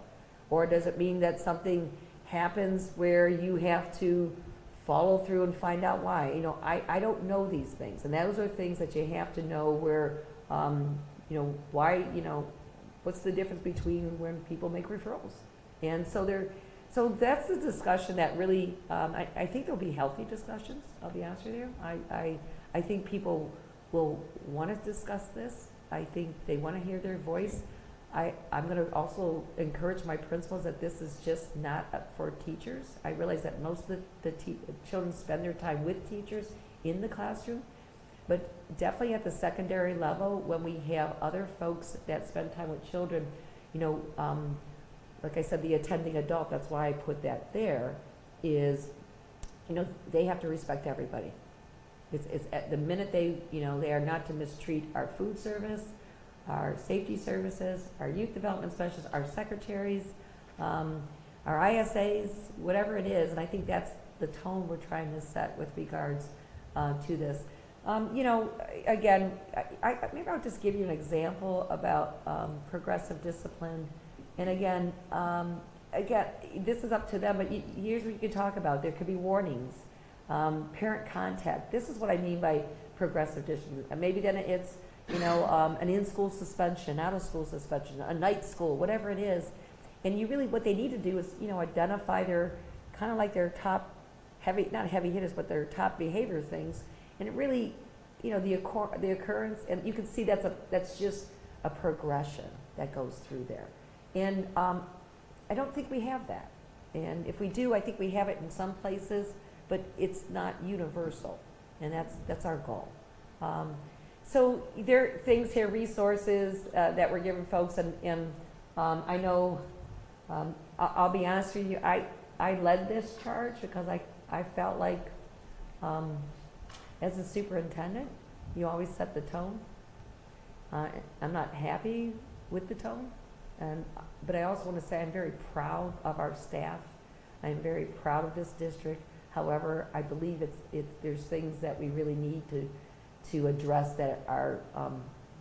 Or does it mean that something happens where you have to follow through and find out why? I don't know these things. And those are things that you have to know where, why, what's the difference between when people make referrals? And so that's the discussion that really, I think there'll be healthy discussions, I'll be honest with you. I think people will want to discuss this. I think they want to hear their voice. I'm going to also encourage my principals that this is just not for teachers. I realize that most of the children spend their time with teachers in the classroom, but definitely at the secondary level when we have other folks that spend time with children, like I said, the attending adult, that's why I put that there, is, they have to respect everybody. It's at the minute they are not to mistreat our food service, our safety services, our youth development specialists, our secretaries, our ISAs, whatever it is, and I think that's the tone we're trying to set with regards to this. Again, maybe I'll just give you an example about progressive discipline. And again, this is up to them, but here's what you can talk about. There could be warnings, parent contact. This is what I mean by progressive discipline. And maybe then it's, an in-school suspension, out-of-school suspension, a night school, whatever it is. And what they need to do is, identify their, kind of like their top not heavy hitters, but their top behavior things. And it really, the occurrence, and you can see that's just a progression that goes through there. And I don't think we have that. And if we do, I think we have it in some places, but it's not universal. And that's our goal. So there are things here, resources that we're giving folks, and I know, I'll be honest with you, I led this charge because I felt like, as a superintendent, you always set the tone. I'm not happy with the tone, but I also want to say I'm very proud of our staff. I'm very proud of this district. However, I believe there's things that we really need to address that are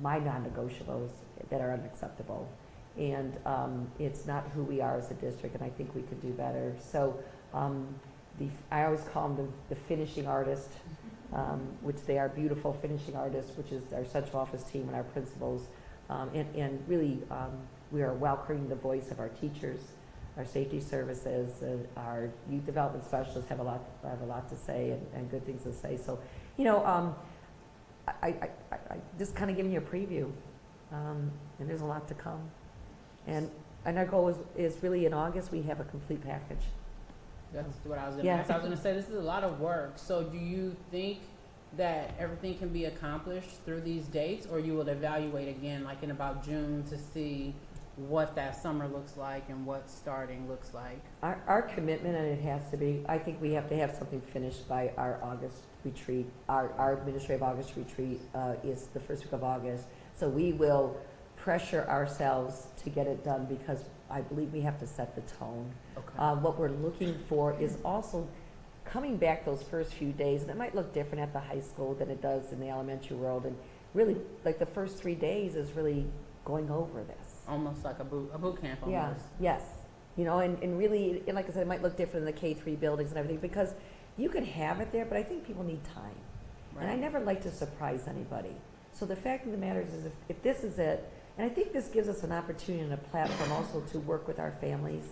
my non-negotiables that are unacceptable. And it's not who we are as a district, and I think we could do better. So I always call them the finishing artist, which they are beautiful finishing artists, which is our central office team and our principals. And really, we are welcoming the voice of our teachers, our safety services, our youth development specialists have a lot to say and good things to say. So, you know, I just kind of giving you a preview, and there's a lot to come. And our goal is really in August, we have a complete package. That's what I was gonna Yeah. ask. I was gonna say, this is a lot of work. So do you think that everything can be accomplished through these dates, or you will evaluate again, like in about June, to see what that summer looks like and what starting looks like? Our commitment, and it has to be, I think we have to have something finished by our August retreat. Our administrative August retreat is the first week of August. So we will pressure ourselves to get it done because I believe we have to set the tone. Okay. What we're looking for is also coming back those first few days, and it might look different at the high school than it does in the elementary world. And really, like the first 3 days is really going over this. Almost like a boot camp almost. Yeah, yes. You know, and really, and like I said, it might look different in the K-3 buildings and everything because you can have it there, but I think people need time. Right. And I never like to surprise anybody. So the fact of the matter is if this is it, and I think this gives us an opportunity and a platform also to work with our families.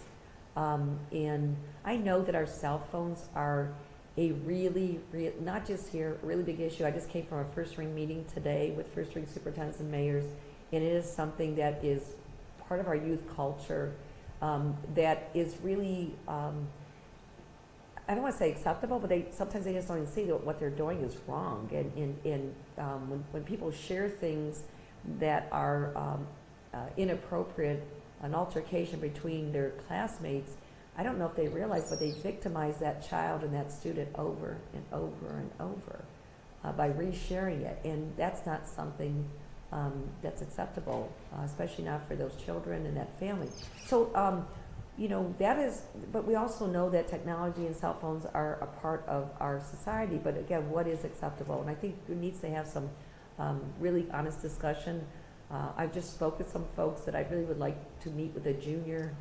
And I know that our cell phones are a really, not just here, a really big issue. I just came from a first ring meeting today with first ring superintendents and mayors, and it is something that is part of our youth culture that is really, I don't want to say acceptable, but sometimes they just don't even see that what they're doing is wrong. And when people share things that are inappropriate, an altercation between their classmates, I don't know if they realize, but they victimize that child and that student over and over and over by resharing it. And that's not something that's acceptable, especially not for those children and that family. So, you know, that is, but we also know that technology and cell phones are a part of our society, but again, what is acceptable? And I think there needs to have some really honest discussion. I've just spoke with some folks that I really would like to meet with a junior.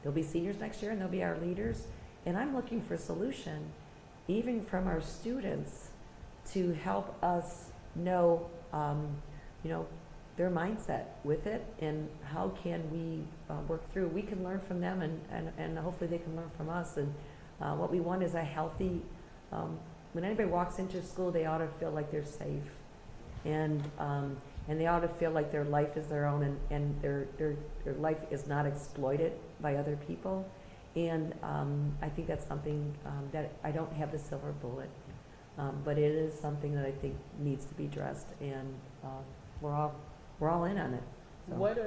They'll be seniors next year and they'll be our leaders. And I'm looking for a solution, even from our students, to help us know, you know, their mindset with it and how can we work through. We can learn from them and hopefully they can learn from us. And what we want is a healthy, when anybody walks into school, they ought to feel like they're safe. And they ought to feel like their life is their own and their life is not exploited by other people. And I think that's something that I don't have the silver bullet, but it is something that I think needs to be addressed, and we're all in on it. So. What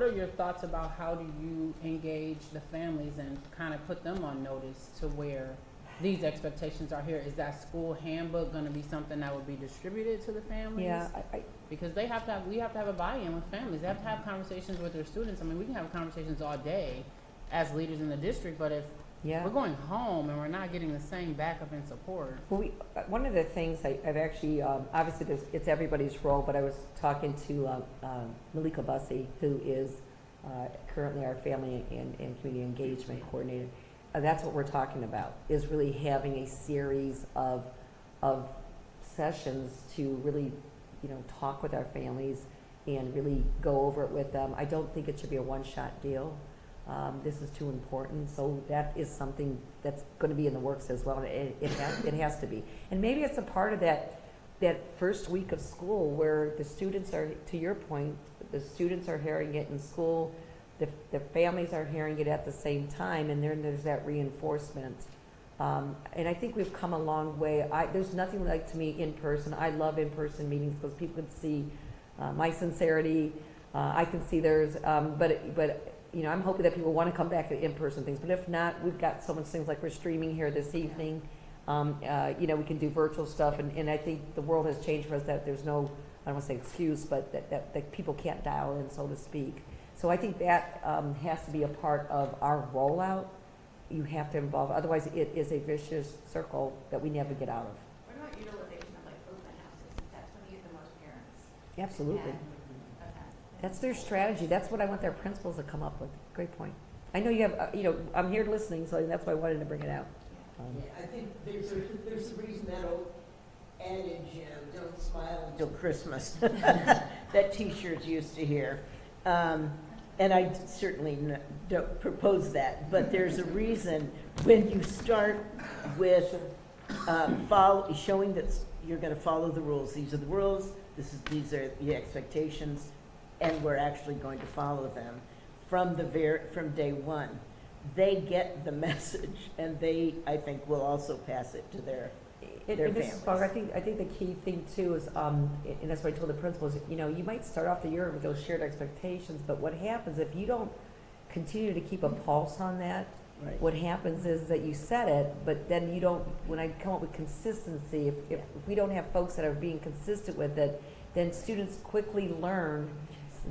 are your thoughts about how do you engage the families and kind of put them on notice to where these expectations are here? Is that school handbook going to be something that will be distributed to the families? Yeah, Because we have to have a buy-in with families. They have to have conversations with their students. I mean, we can have conversations all day as leaders in the district, but if we're going home and we're not getting the same backup and support. Well, one of the things I've actually, obviously it's everybody's role, but I was talking to Malika Bussey, who is currently our family and community engagement coordinator. That's what we're talking about, is really having a series of sessions to really, you know, talk with our families and really go over it with them. I don't think it should be a one-shot deal. This is too important, so that is something that's going to be in the works as well. It has to be, and maybe it's a part of that first week of school where the students are, to your point, the students are hearing it in school. The families are hearing it at the same time, and then there's that reinforcement. And I think we've come a long way. There's nothing like, to me, in person. I love in-person meetings because people can see my sincerity. I can see theirs. But you know, I'm hoping that people want to come back to in-person things, but if not, we've got so much things like we're streaming here this evening. You know, we can do virtual stuff, and I think the world has changed for us that there's no, I don't want to say excuse, but that people can't dial in, so to speak. So I think that has to be a part of our rollout. You have to involve, otherwise it is a vicious circle that we never get out of. What about utilization of like open houses? That's when you get the most parents. Absolutely. Okay. That's their strategy. That's what I want their principals to come up with. Great point. I know you have, you know, I'm here listening, so that's why I wanted to bring it out. Yeah, I think there's a reason that old adage, don't smile until Christmas, that teachers used to hear. And I certainly don't propose that, but there's a reason when you start with showing that you're going to follow the rules. These are the rules, these are the expectations, and we're actually going to follow them from day one. They get the message, and they, I think, will also pass it to their families. Mrs. Fogg, I think the key thing too is, and that's what I told the principals, you know, you might start off the year with those shared expectations, but what happens if you don't continue to keep a pulse on that, Right. what happens is that you set it, but then you don't, when I come up with consistency, if we don't have folks that are being consistent with it, then students quickly learn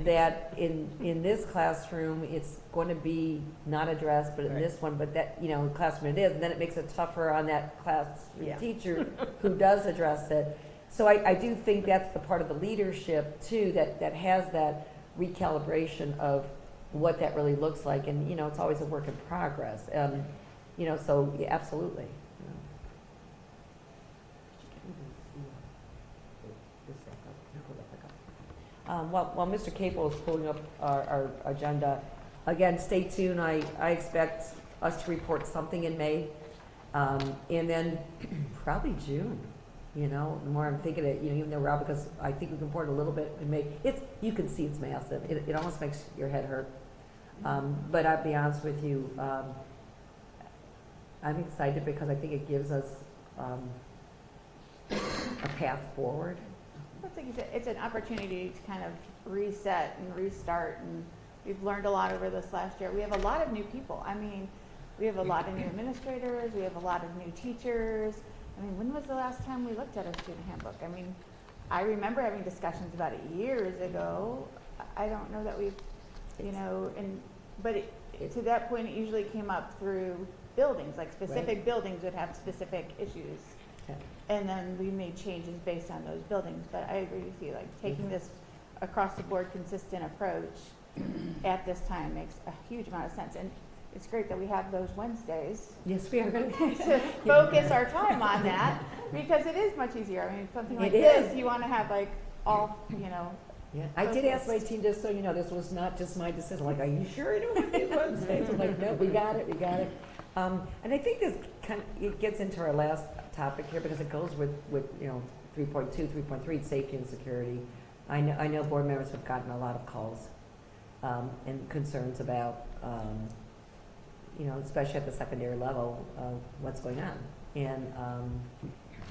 that in this classroom, it's going to be not addressed, but in Right. this one, but that, you know, in classroom it is, and then it makes it tougher on that class Yeah. teacher who does address it. So I do think that's the part of the leadership too, that has that recalibration of what that really looks like, and, you know, it's always a work in progress. You know, so, yeah, absolutely. While Mr. Capel is pulling up our agenda, again, stay tuned. I expect us to report something in May, and then probably June. You know, the more I'm thinking it, you know, even though Rob, because I think we can report a little bit in May. You can see it's massive. It almost makes your head hurt. But I'll be honest with you, I'm excited because I think it gives us a path forward. I think it's an opportunity to kind of reset and restart, and we've learned a lot over this last year. We have a lot of new people. I mean, we have a lot of new administrators, we have a lot of new teachers. I mean, when was the last time we looked at our student handbook? I mean, I remember having discussions about it years ago. I don't know that we've, you know, but to that point, it usually came up through buildings, like specific buildings would have specific issues. Yeah. And then we made changes based on those buildings, but I agree with you, like taking this across the board consistent approach at this time makes a huge amount of sense. And it's great that we have those Wednesdays Yes, we are going to focus our time on that, because it is much easier. I mean, something like It this, is. you want to have like all, you know. Yeah, I did ask my team, just so you know, this was not just my decision, like, are you sure you don't want these Wednesdays? I'm like, no, we got it. And I think this it gets into our last topic here, because it goes with you know, 3.2, 3.3, safety and security. I know board members have gotten a lot of calls and concerns about, you know, especially at the secondary level, what's going on. And,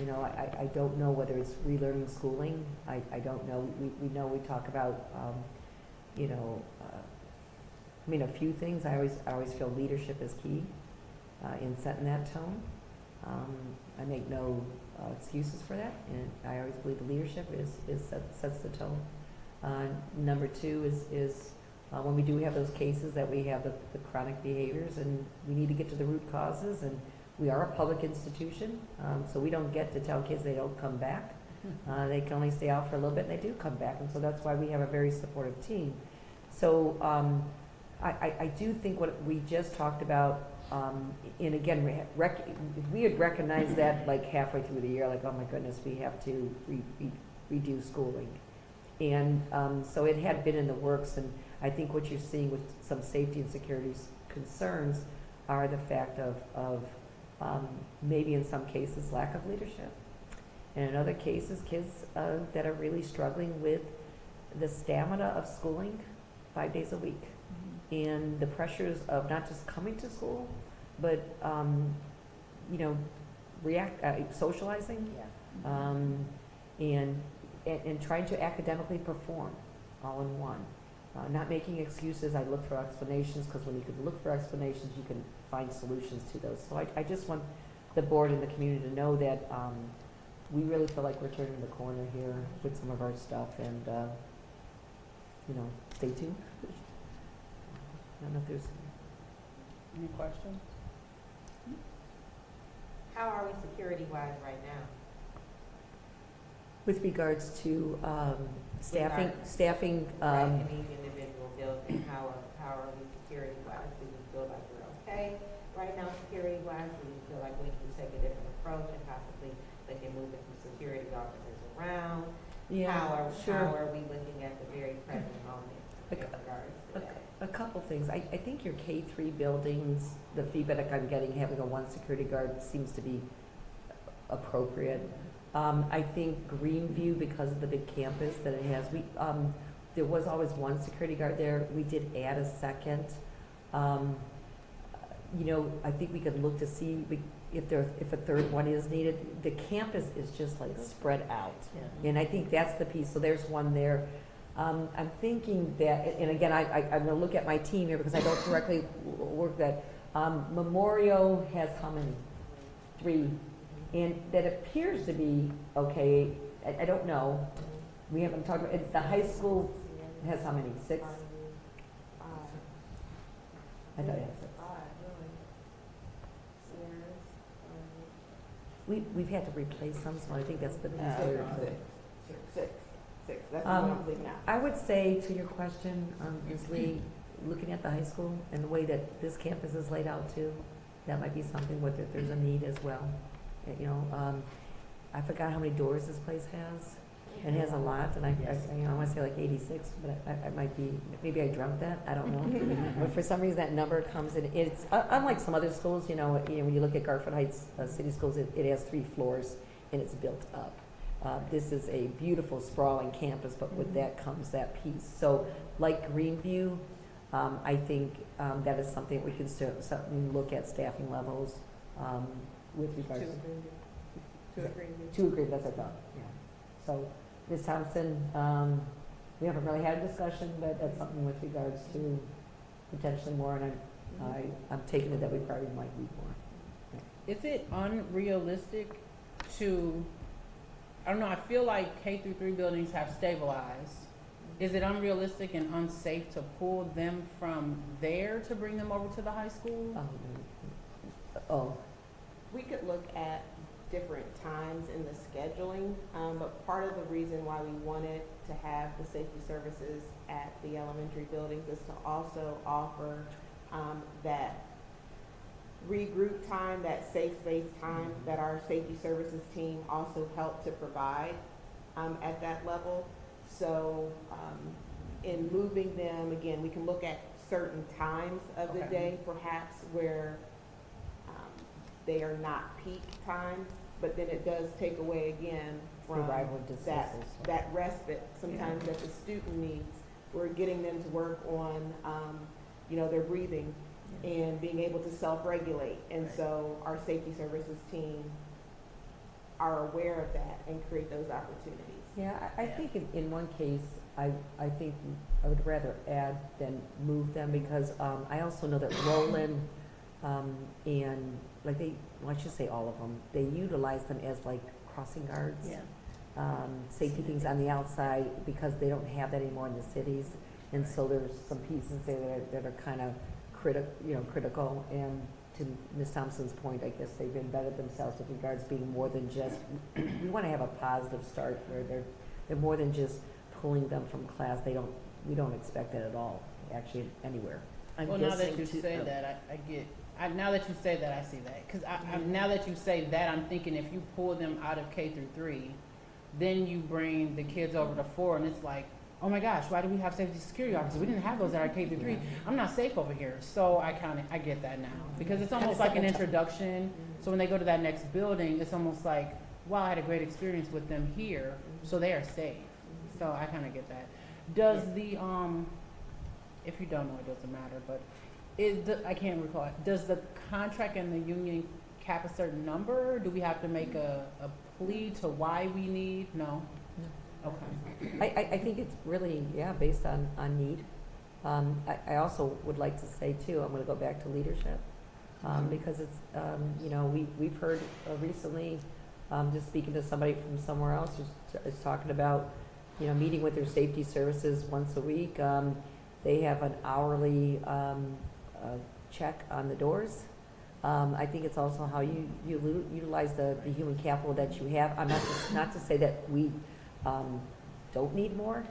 you know, I don't know whether it's relearning schooling. I don't know. We know we talk about, you know, I mean, a few things. I always feel leadership is key in setting that tone. I make no excuses for that, and I always believe the leadership sets the tone. Number two is when we do have those cases that we have the chronic behaviors, and we need to get to the root causes, and we are a public institution, so we don't get to tell kids they don't come back. They can only stay out for a little bit, and they do come back, and so that's why we have a very supportive team. So I do think what we just talked about, and again, we had recognized that like halfway through the year, like, oh my goodness, we have to redo schooling. And so it had been in the works, and I think what you're seeing with some safety and security concerns are the fact of maybe in some cases lack of leadership, and in other cases kids that are really struggling with the stamina of schooling 5 days a week, and the pressures of not just coming to school, but you know, socializing, and trying to academically perform all in one. not making excuses, I look for explanations, because when you can look for explanations, you can find solutions to those. So I just want the board and the community to know that we really feel like we're turning the corner here with some of our stuff, and, stay tuned. I don't know if there's, Any questions? How are we security-wise right now? with regards to staffing, Right, in each individual building, how are we security-wise? Do we feel like we're okay right now security-wise? Do we feel like we need to take a different approach and possibly look at moving some security officers around? How are we looking at the very present moment in regards to that? A couple things. I think your K-3 buildings, the feedback I'm getting, having a one security guard seems to be appropriate. I think Greenview, because of the big campus that it has, there was always one security guard there. We did add a second. I think we could look to see if a third one is needed. The campus is just like spread out. And I think that's the piece. So there's one there. I'm thinking that, and again, I'm going to look at my team here because I don't directly work that. Memorial has how many? 3. And that appears to be okay. I don't know. We haven't talked about, the high school has how many? 6? I thought it had 6. We've had to replace some, so I think that's the piece where. Six. That's what I'm thinking now. I would say to your question, Ms. Lee, looking at the high school and the way that this campus is laid out too, that might be something where there's a need as well. I forgot how many doors this place has. It has a lot, and I want to say like 86, but I might be, maybe I dreamt that, I don't know. But for some reason that number comes in, it's, unlike some other schools, when you look at Garfield Heights City Schools, it has 3 floors and it's built up. This is a beautiful sprawling campus, but with that comes that piece. So like Greenview, I think that is something we can certainly look at staffing levels with regards to Greenview, that's what I thought, yeah. So Ms. Thompson, we haven't really had a discussion, but that's something with regards to potentially more, and I'm taking it that we probably might need more. Is it unrealistic to, I don't know, I feel like K-3 buildings have stabilized. Is it unrealistic and unsafe to pull them from there to bring them over to the high school? We could look at different times in the scheduling, but part of the reason why we wanted to have the safety services at the elementary buildings is to also offer that regroup time, that safe space time that our safety services team also helped to provide at that level. So in moving them, again, we can look at certain times of the day perhaps where they are not peak time, but then it does take away again from that respite sometimes that the student needs. We're getting them to work on their breathing and being able to self-regulate. And so our safety services team are aware of that and create those opportunities. Yeah, I think in one case, I think I would rather add than move them, because I also know that Roland and I should say all of them, they utilize them as like crossing guards. Safety things on the outside, because they don't have that anymore in the cities. And so there's some pieces there that are kind of critical. And to Ms. Thompson's point, I guess they've embedded themselves with regards being more than just, we want to have a positive start where they're more than just pulling them from class. We don't expect that at all, actually, anywhere. Well, now that you say that, I get, now that you say that, I see that. Because now that you say that, I'm thinking if you pull them out of K-3, then you bring the kids over to 4, and it's like, oh my gosh, why do we have safety security officers? We didn't have those at our K-3. I'm not safe over here. So I get that now. Because it's almost like an introduction. So when they go to that next building, it's almost like, wow, I had a great experience with them here, so they are safe. So I kind of get that. Does the, if you don't know, it doesn't matter, but I can't recall. Does the contract and the union cap a certain number? Do we have to make a plea to why we need? No? Okay. I think it's really, based on need. I also would like to say too, I'm gonna go back to leadership, because it's, you know, we've heard recently, just speaking to somebody from somewhere else who's is talking about, you know, meeting with their safety services once a week. They have an hourly check on the doors. I think it's also how you utilize the human capital that you have. I'm not to say that we don't need more.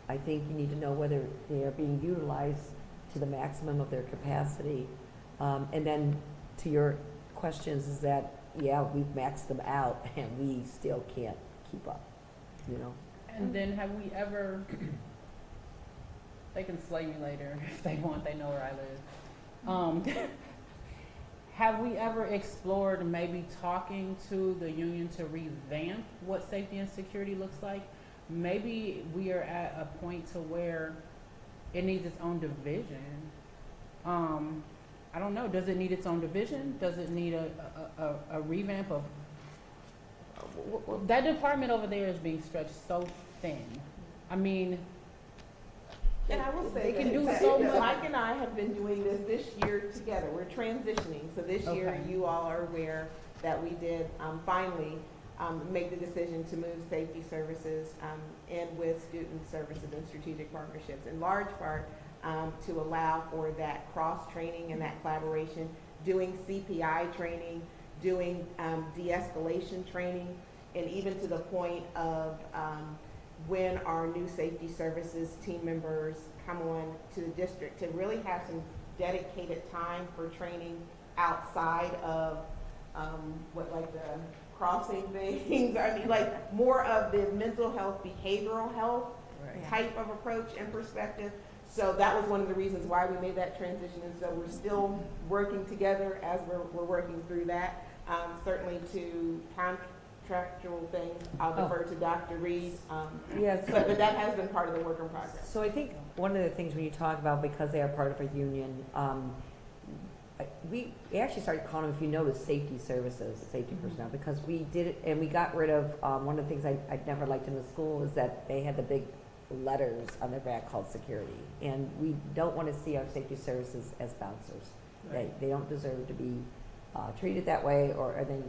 I think you need to know whether they are being utilized to the maximum of their capacity. And then to your questions is that, yeah, we've maxed them out and we still can't keep up, you know? And then have we ever, they can slay me later if they want, they know where I live. Have we ever explored maybe talking to the union to revamp what safety and security looks like? Maybe we are at a point to where it needs its own division. I don't know, does it need its own division? Does it need a revamp of, that department over there is being stretched so thin. I mean, And I will say They can that do that- so that much. Mike and I have been doing this year together. We're transitioning. So this year, Okay. you all are aware that we did finally make the decision to move safety services in with student services and strategic partnerships, in large part to allow for that cross-training and that collaboration, doing CPI training, doing de-escalation training, and even to the point of when our new safety services team members come on to the district, to really have some dedicated time for training outside of what, like the crossing things, I mean, like more of the mental health, behavioral health type of approach and perspective. So that was one of the reasons why we made that transition, and so we're still working together as we're working through that. Certainly to contractual things, I'll defer to Dr. Reed, Yes. but that has been part of the work in progress. So I think one of the things when you talk about, because they are part of a union, we actually started calling them, if you notice, safety services, safety personnel, because we did it, and we got rid of, one of the things I'd never liked in the school is that they had the big letters on their back called security. And we don't want to see our safety services as bouncers. They don't deserve to be treated that way,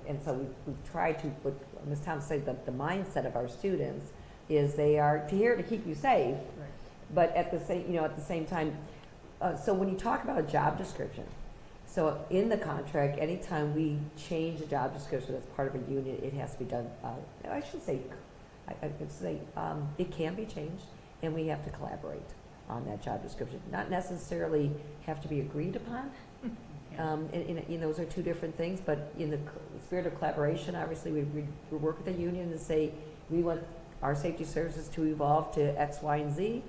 and so we've tried to put, Ms. Thompson said, the mindset of our students is they are here to keep you safe, but at the same time, so when you talk about a job description, so in the contract, anytime we change a job description as part of a union, it has to be done, I should say, it can be changed, and we have to collaborate on that job description. Not necessarily have to be agreed upon. And those are two different things, but in the spirit of collaboration, obviously, we work with the union and say, we want our safety services to evolve to X, Y, and Z.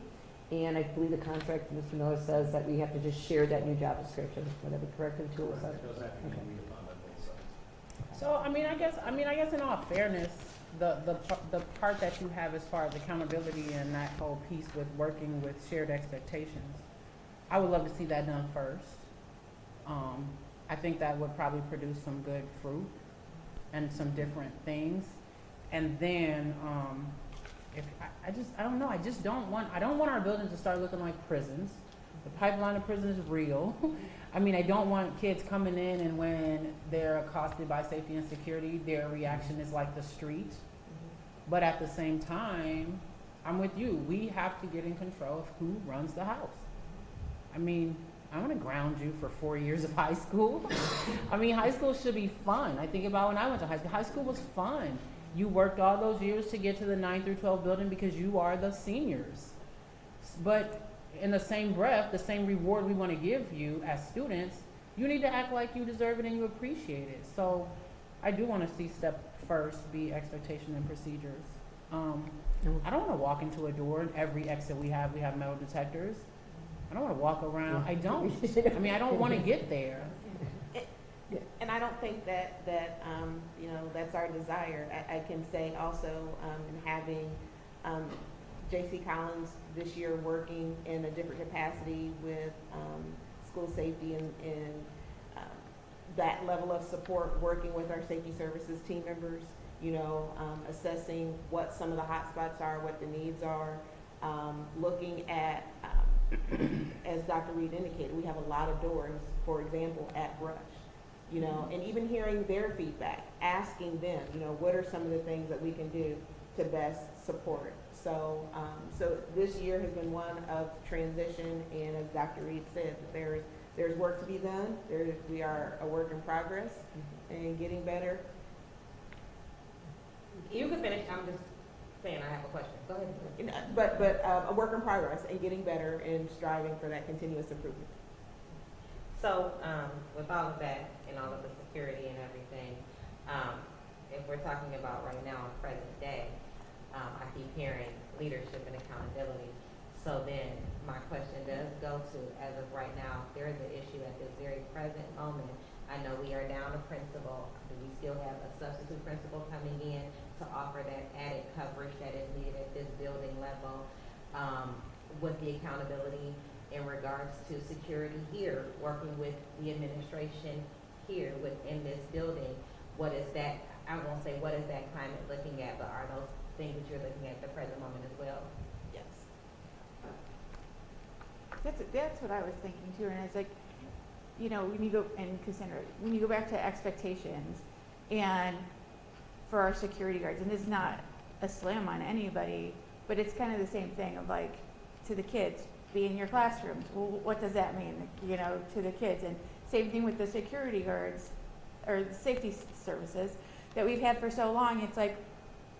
And I believe the contract, Mr. Miller says that we have to just share that new job description. Would that be correct in two? so I mean, I guess in all fairness, the part that you have as far as accountability and that whole piece with working with shared expectations, I would love to see that done first. I think that would probably produce some good fruit and some different things. And then, I don't know, I don't want our buildings to start looking like prisons. The pipeline of prison is real. I mean, I don't want kids coming in and when they're accosted by safety and security, their reaction is like the street. But at the same time, I'm with you. We have to get in control of who runs the house. I mean, I'm gonna ground you for 4 years of high school. I mean, high school should be fun. I think about when I went to high school. High school was fun. You worked all those years to get to the 9 through 12 building because you are the seniors. But in the same breath, the same reward we want to give you as students, you need to act like you deserve it and you appreciate it. So I do want to see step first be expectation and procedures. I don't want to walk into a door and every exit we have metal detectors. I don't want to walk around. I don't. I mean, I don't want to get there. And I don't think that that's our desire. I can say also in having J.C. Collins this year working in a different capacity with school safety and that level of support, working with our safety services team members, assessing what some of the hot spots are, what the needs are, looking at as Dr. Reed indicated, we have a lot of doors, for example, at Brush, you know, and even hearing their feedback, asking them, you know, what are some of the things that we can do to best support. So, so this year has been one of transition, and as Dr. Reed said, there's work to be done. We are a work in progress and getting better. You can finish, I'm just saying I have a question. Go ahead. You know, but a work in progress and getting better and striving for that continuous improvement. So, with all of that and all of the security and everything, if we're talking about right now, present day, I keep hearing leadership and accountability. So then, my question does go to, as of right now, there is an issue at this very present moment. I know we are down a principal. Do we still have a substitute principal coming in to offer that added coverage that is needed at this building level? With the accountability in regards to security here, working with the administration here within this building, what is that, I won't say what is that climate looking at, but are those things that you're looking at the present moment as well? Yes. That's what I was thinking too, and it's like, you know, when you go, and Cassandra, when you go back to expectations, and for our security guards, and this is not a slam on anybody, but it's kind of the same thing of like, to the kids, be in your classrooms, well, what does that mean, you know, to the kids? And same thing with the security guards, or the safety services that we've had for so long, it's like,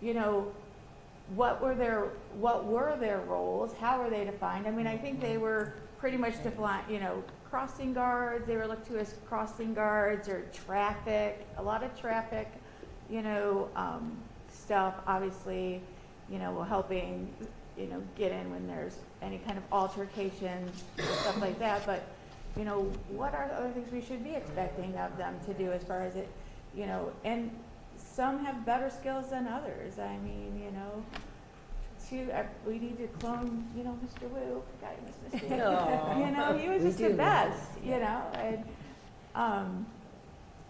you know, what were their roles? How were they defined? I mean, I think they were pretty much defined, you know, crossing guards, they were looked to as crossing guards, or traffic, a lot of traffic, you know, stuff, obviously, you know, helping, you know, get in when there's any kind of altercations, stuff like that, but, you know, what are the other things we should be expecting of them to do as far as it, you know, and some have better skills than others. I mean, you know, we need to clone, you know, Mr. Wu. God, I miss Mr. Wu. You know, he was just the best, you know, and,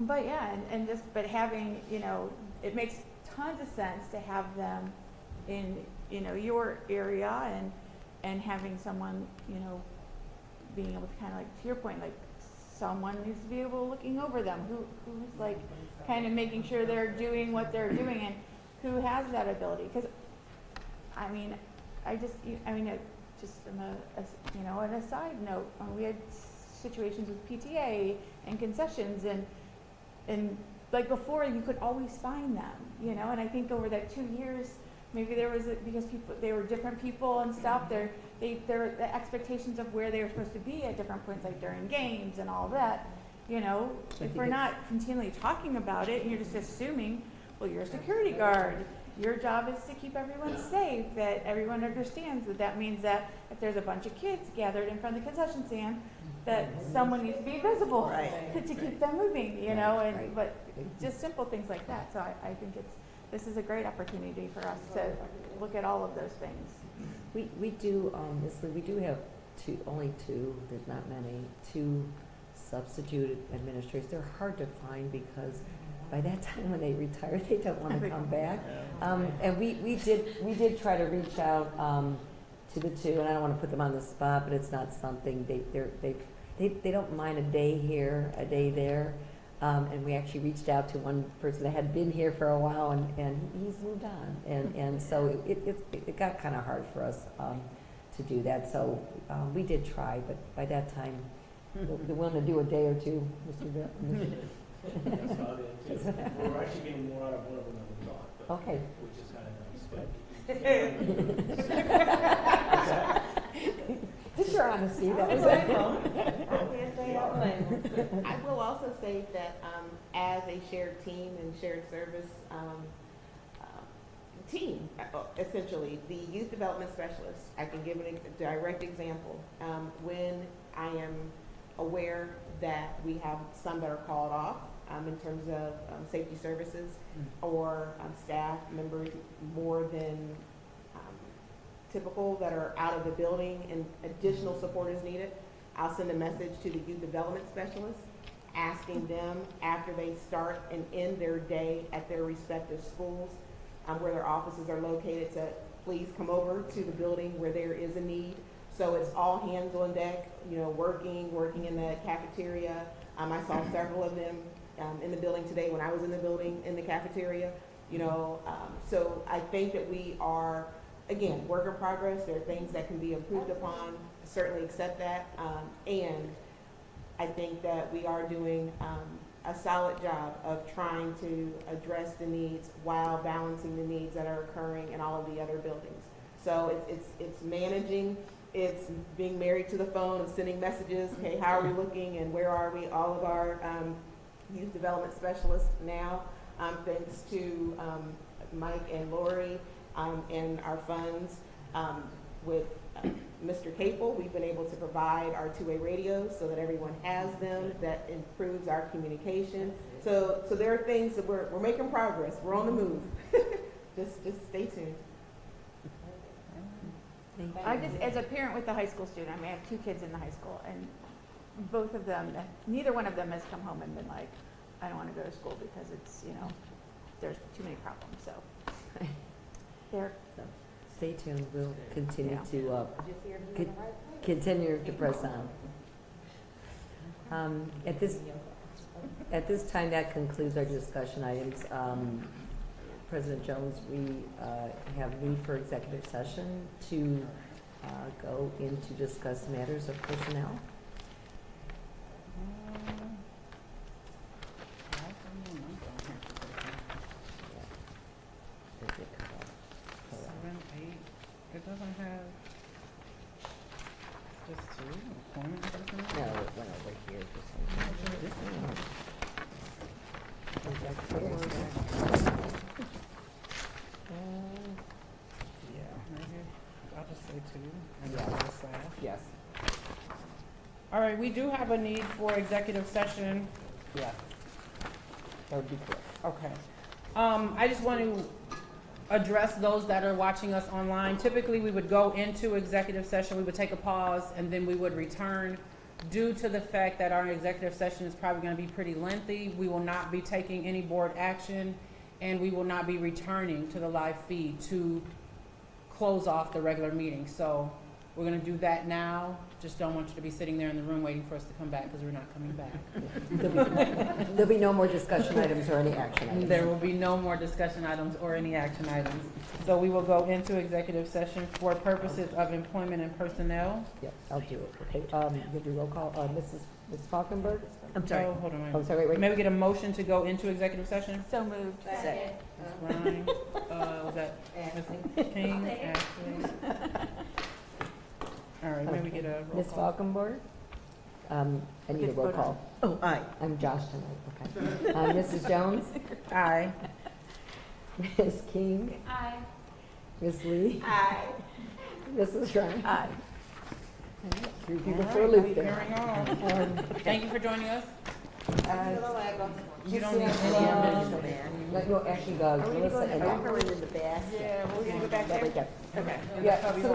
but yeah, and just, but having, you know, it makes tons of sense to have them in, you know, your area, and having someone, you know, being able to kind of like, to your point, like, someone needs to be able looking over them, who's like kind of making sure they're doing what they're doing, and who has that ability. Because I mean, just from you know, on a side note, we had situations with PTA and concessions, and like before, you could always find them, you know. And I think over that 2 years, maybe there was because they were different people and stuff. The expectations of where they were supposed to be at different points, like during games and all that, you know. If we're not continually talking about it, and you're just assuming, well, you're a security guard, your job is to keep everyone safe, that everyone understands that means that if there's a bunch of kids gathered in front of the concession stand, that someone needs to be visible to keep them moving, you know. And but just simple things like that. So I think this is a great opportunity for us to look at all of those things. We do, we do have only two, there's not many, two substitute administrators. They're hard to find because by that time when they retire, they don't want to come back. And we did try to reach out to the two, and I don't want to put them on the spot, but it's not something they don't mind a day here, a day there. And we actually reached out to one person that had been here for a while, and he's moved on. And so it got kind of hard for us to do that. So we did try, but by that time, they're willing to do a day or two, Mr. Bill. That's about it. We're actually getting more out of one of them than we thought, but, Okay. which is kind of nice. But Just your honesty, that was I will also say that as a shared team and shared service team, essentially, the youth development specialist, I can give a direct example. When I am aware that we have some that are called off in terms of safety services, or staff members more than typical that are out of the building and additional support is needed, I'll send a message to the youth development specialist asking them after they start and end their day at their respective schools where their offices are located to please come over to the building where there is a need So it's all hands on deck, you know, working in the cafeteria. I saw several of them in the building today when I was in the building in the cafeteria. You know, so I think that we are, again, work in progress. There are things that can be improved upon. Certainly accept that, and I think that we are doing a solid job of trying to address the needs while balancing the needs that are occurring in all of the other buildings. So it's managing, it's being married to the phone and sending messages. Okay, how are we looking and where are we? All of our youth development specialists now, thanks to Mike and Lori and our funds with Mr. Capel, we've been able to provide our two-way radios so that everyone has them. That improves our communication. So there are things that we're making progress. We're on the move. just stay tuned. I just, as a parent with a high school student, I mean, I have two kids in the high school, and both of them, neither one of them has come home and been like, I don't want to go to school because it's, you know, there's too many problems, so. They're, Stay tuned, we'll continue Yeah. to, Just here to be in the right place. continue to press on. At this time, that concludes our discussion items. President Jones, we have need for executive session to go in to discuss matters of personnel. It doesn't have just two appointment personnel? No, it went over here Yeah, maybe, I'll just say two, and Yeah. then just slash. Yes, All right, we do have a need for executive session. yeah. That would be correct. Okay. I just want to address those that are watching us online. Typically, we would go into executive session, we would take a pause, and then we would return. Due to the fact that our executive session is probably going to be pretty lengthy, we will not be taking any board action, and we will not be returning to the live feed to close off the regular meeting. So we're going to do that now. Just don't want you to be sitting there in the room waiting for us to come back, because we're not coming back. There'll be no more discussion items or any action items. There will be no more discussion items or any action items. So we will go into executive session for purposes of employment and personnel. Yeah, I'll do it. Okay, you do roll call. Ms. Falkenberg? I'm sorry. Oh, hold on, Oh, wait. sorry, wait. May we get a motion to go into executive session? so moved. Second. Ryan, was that Ms. King? Ashley? All right, may we get a roll Ms. call? Falkenberg? I need a roll call. Oh, aye. I'm Josh tonight, okay. Mrs. Jones? Aye. Ms. King? Aye. Ms. Lee? Aye. Mrs. Ryan? Aye. Three people All for a right, loop we there. carrying on. Thank you for joining us. You don't need any administration. No, actually, Melissa and Are we going in the basket? Yeah, we're gonna go back Yeah, there. right there. Okay. Yeah, so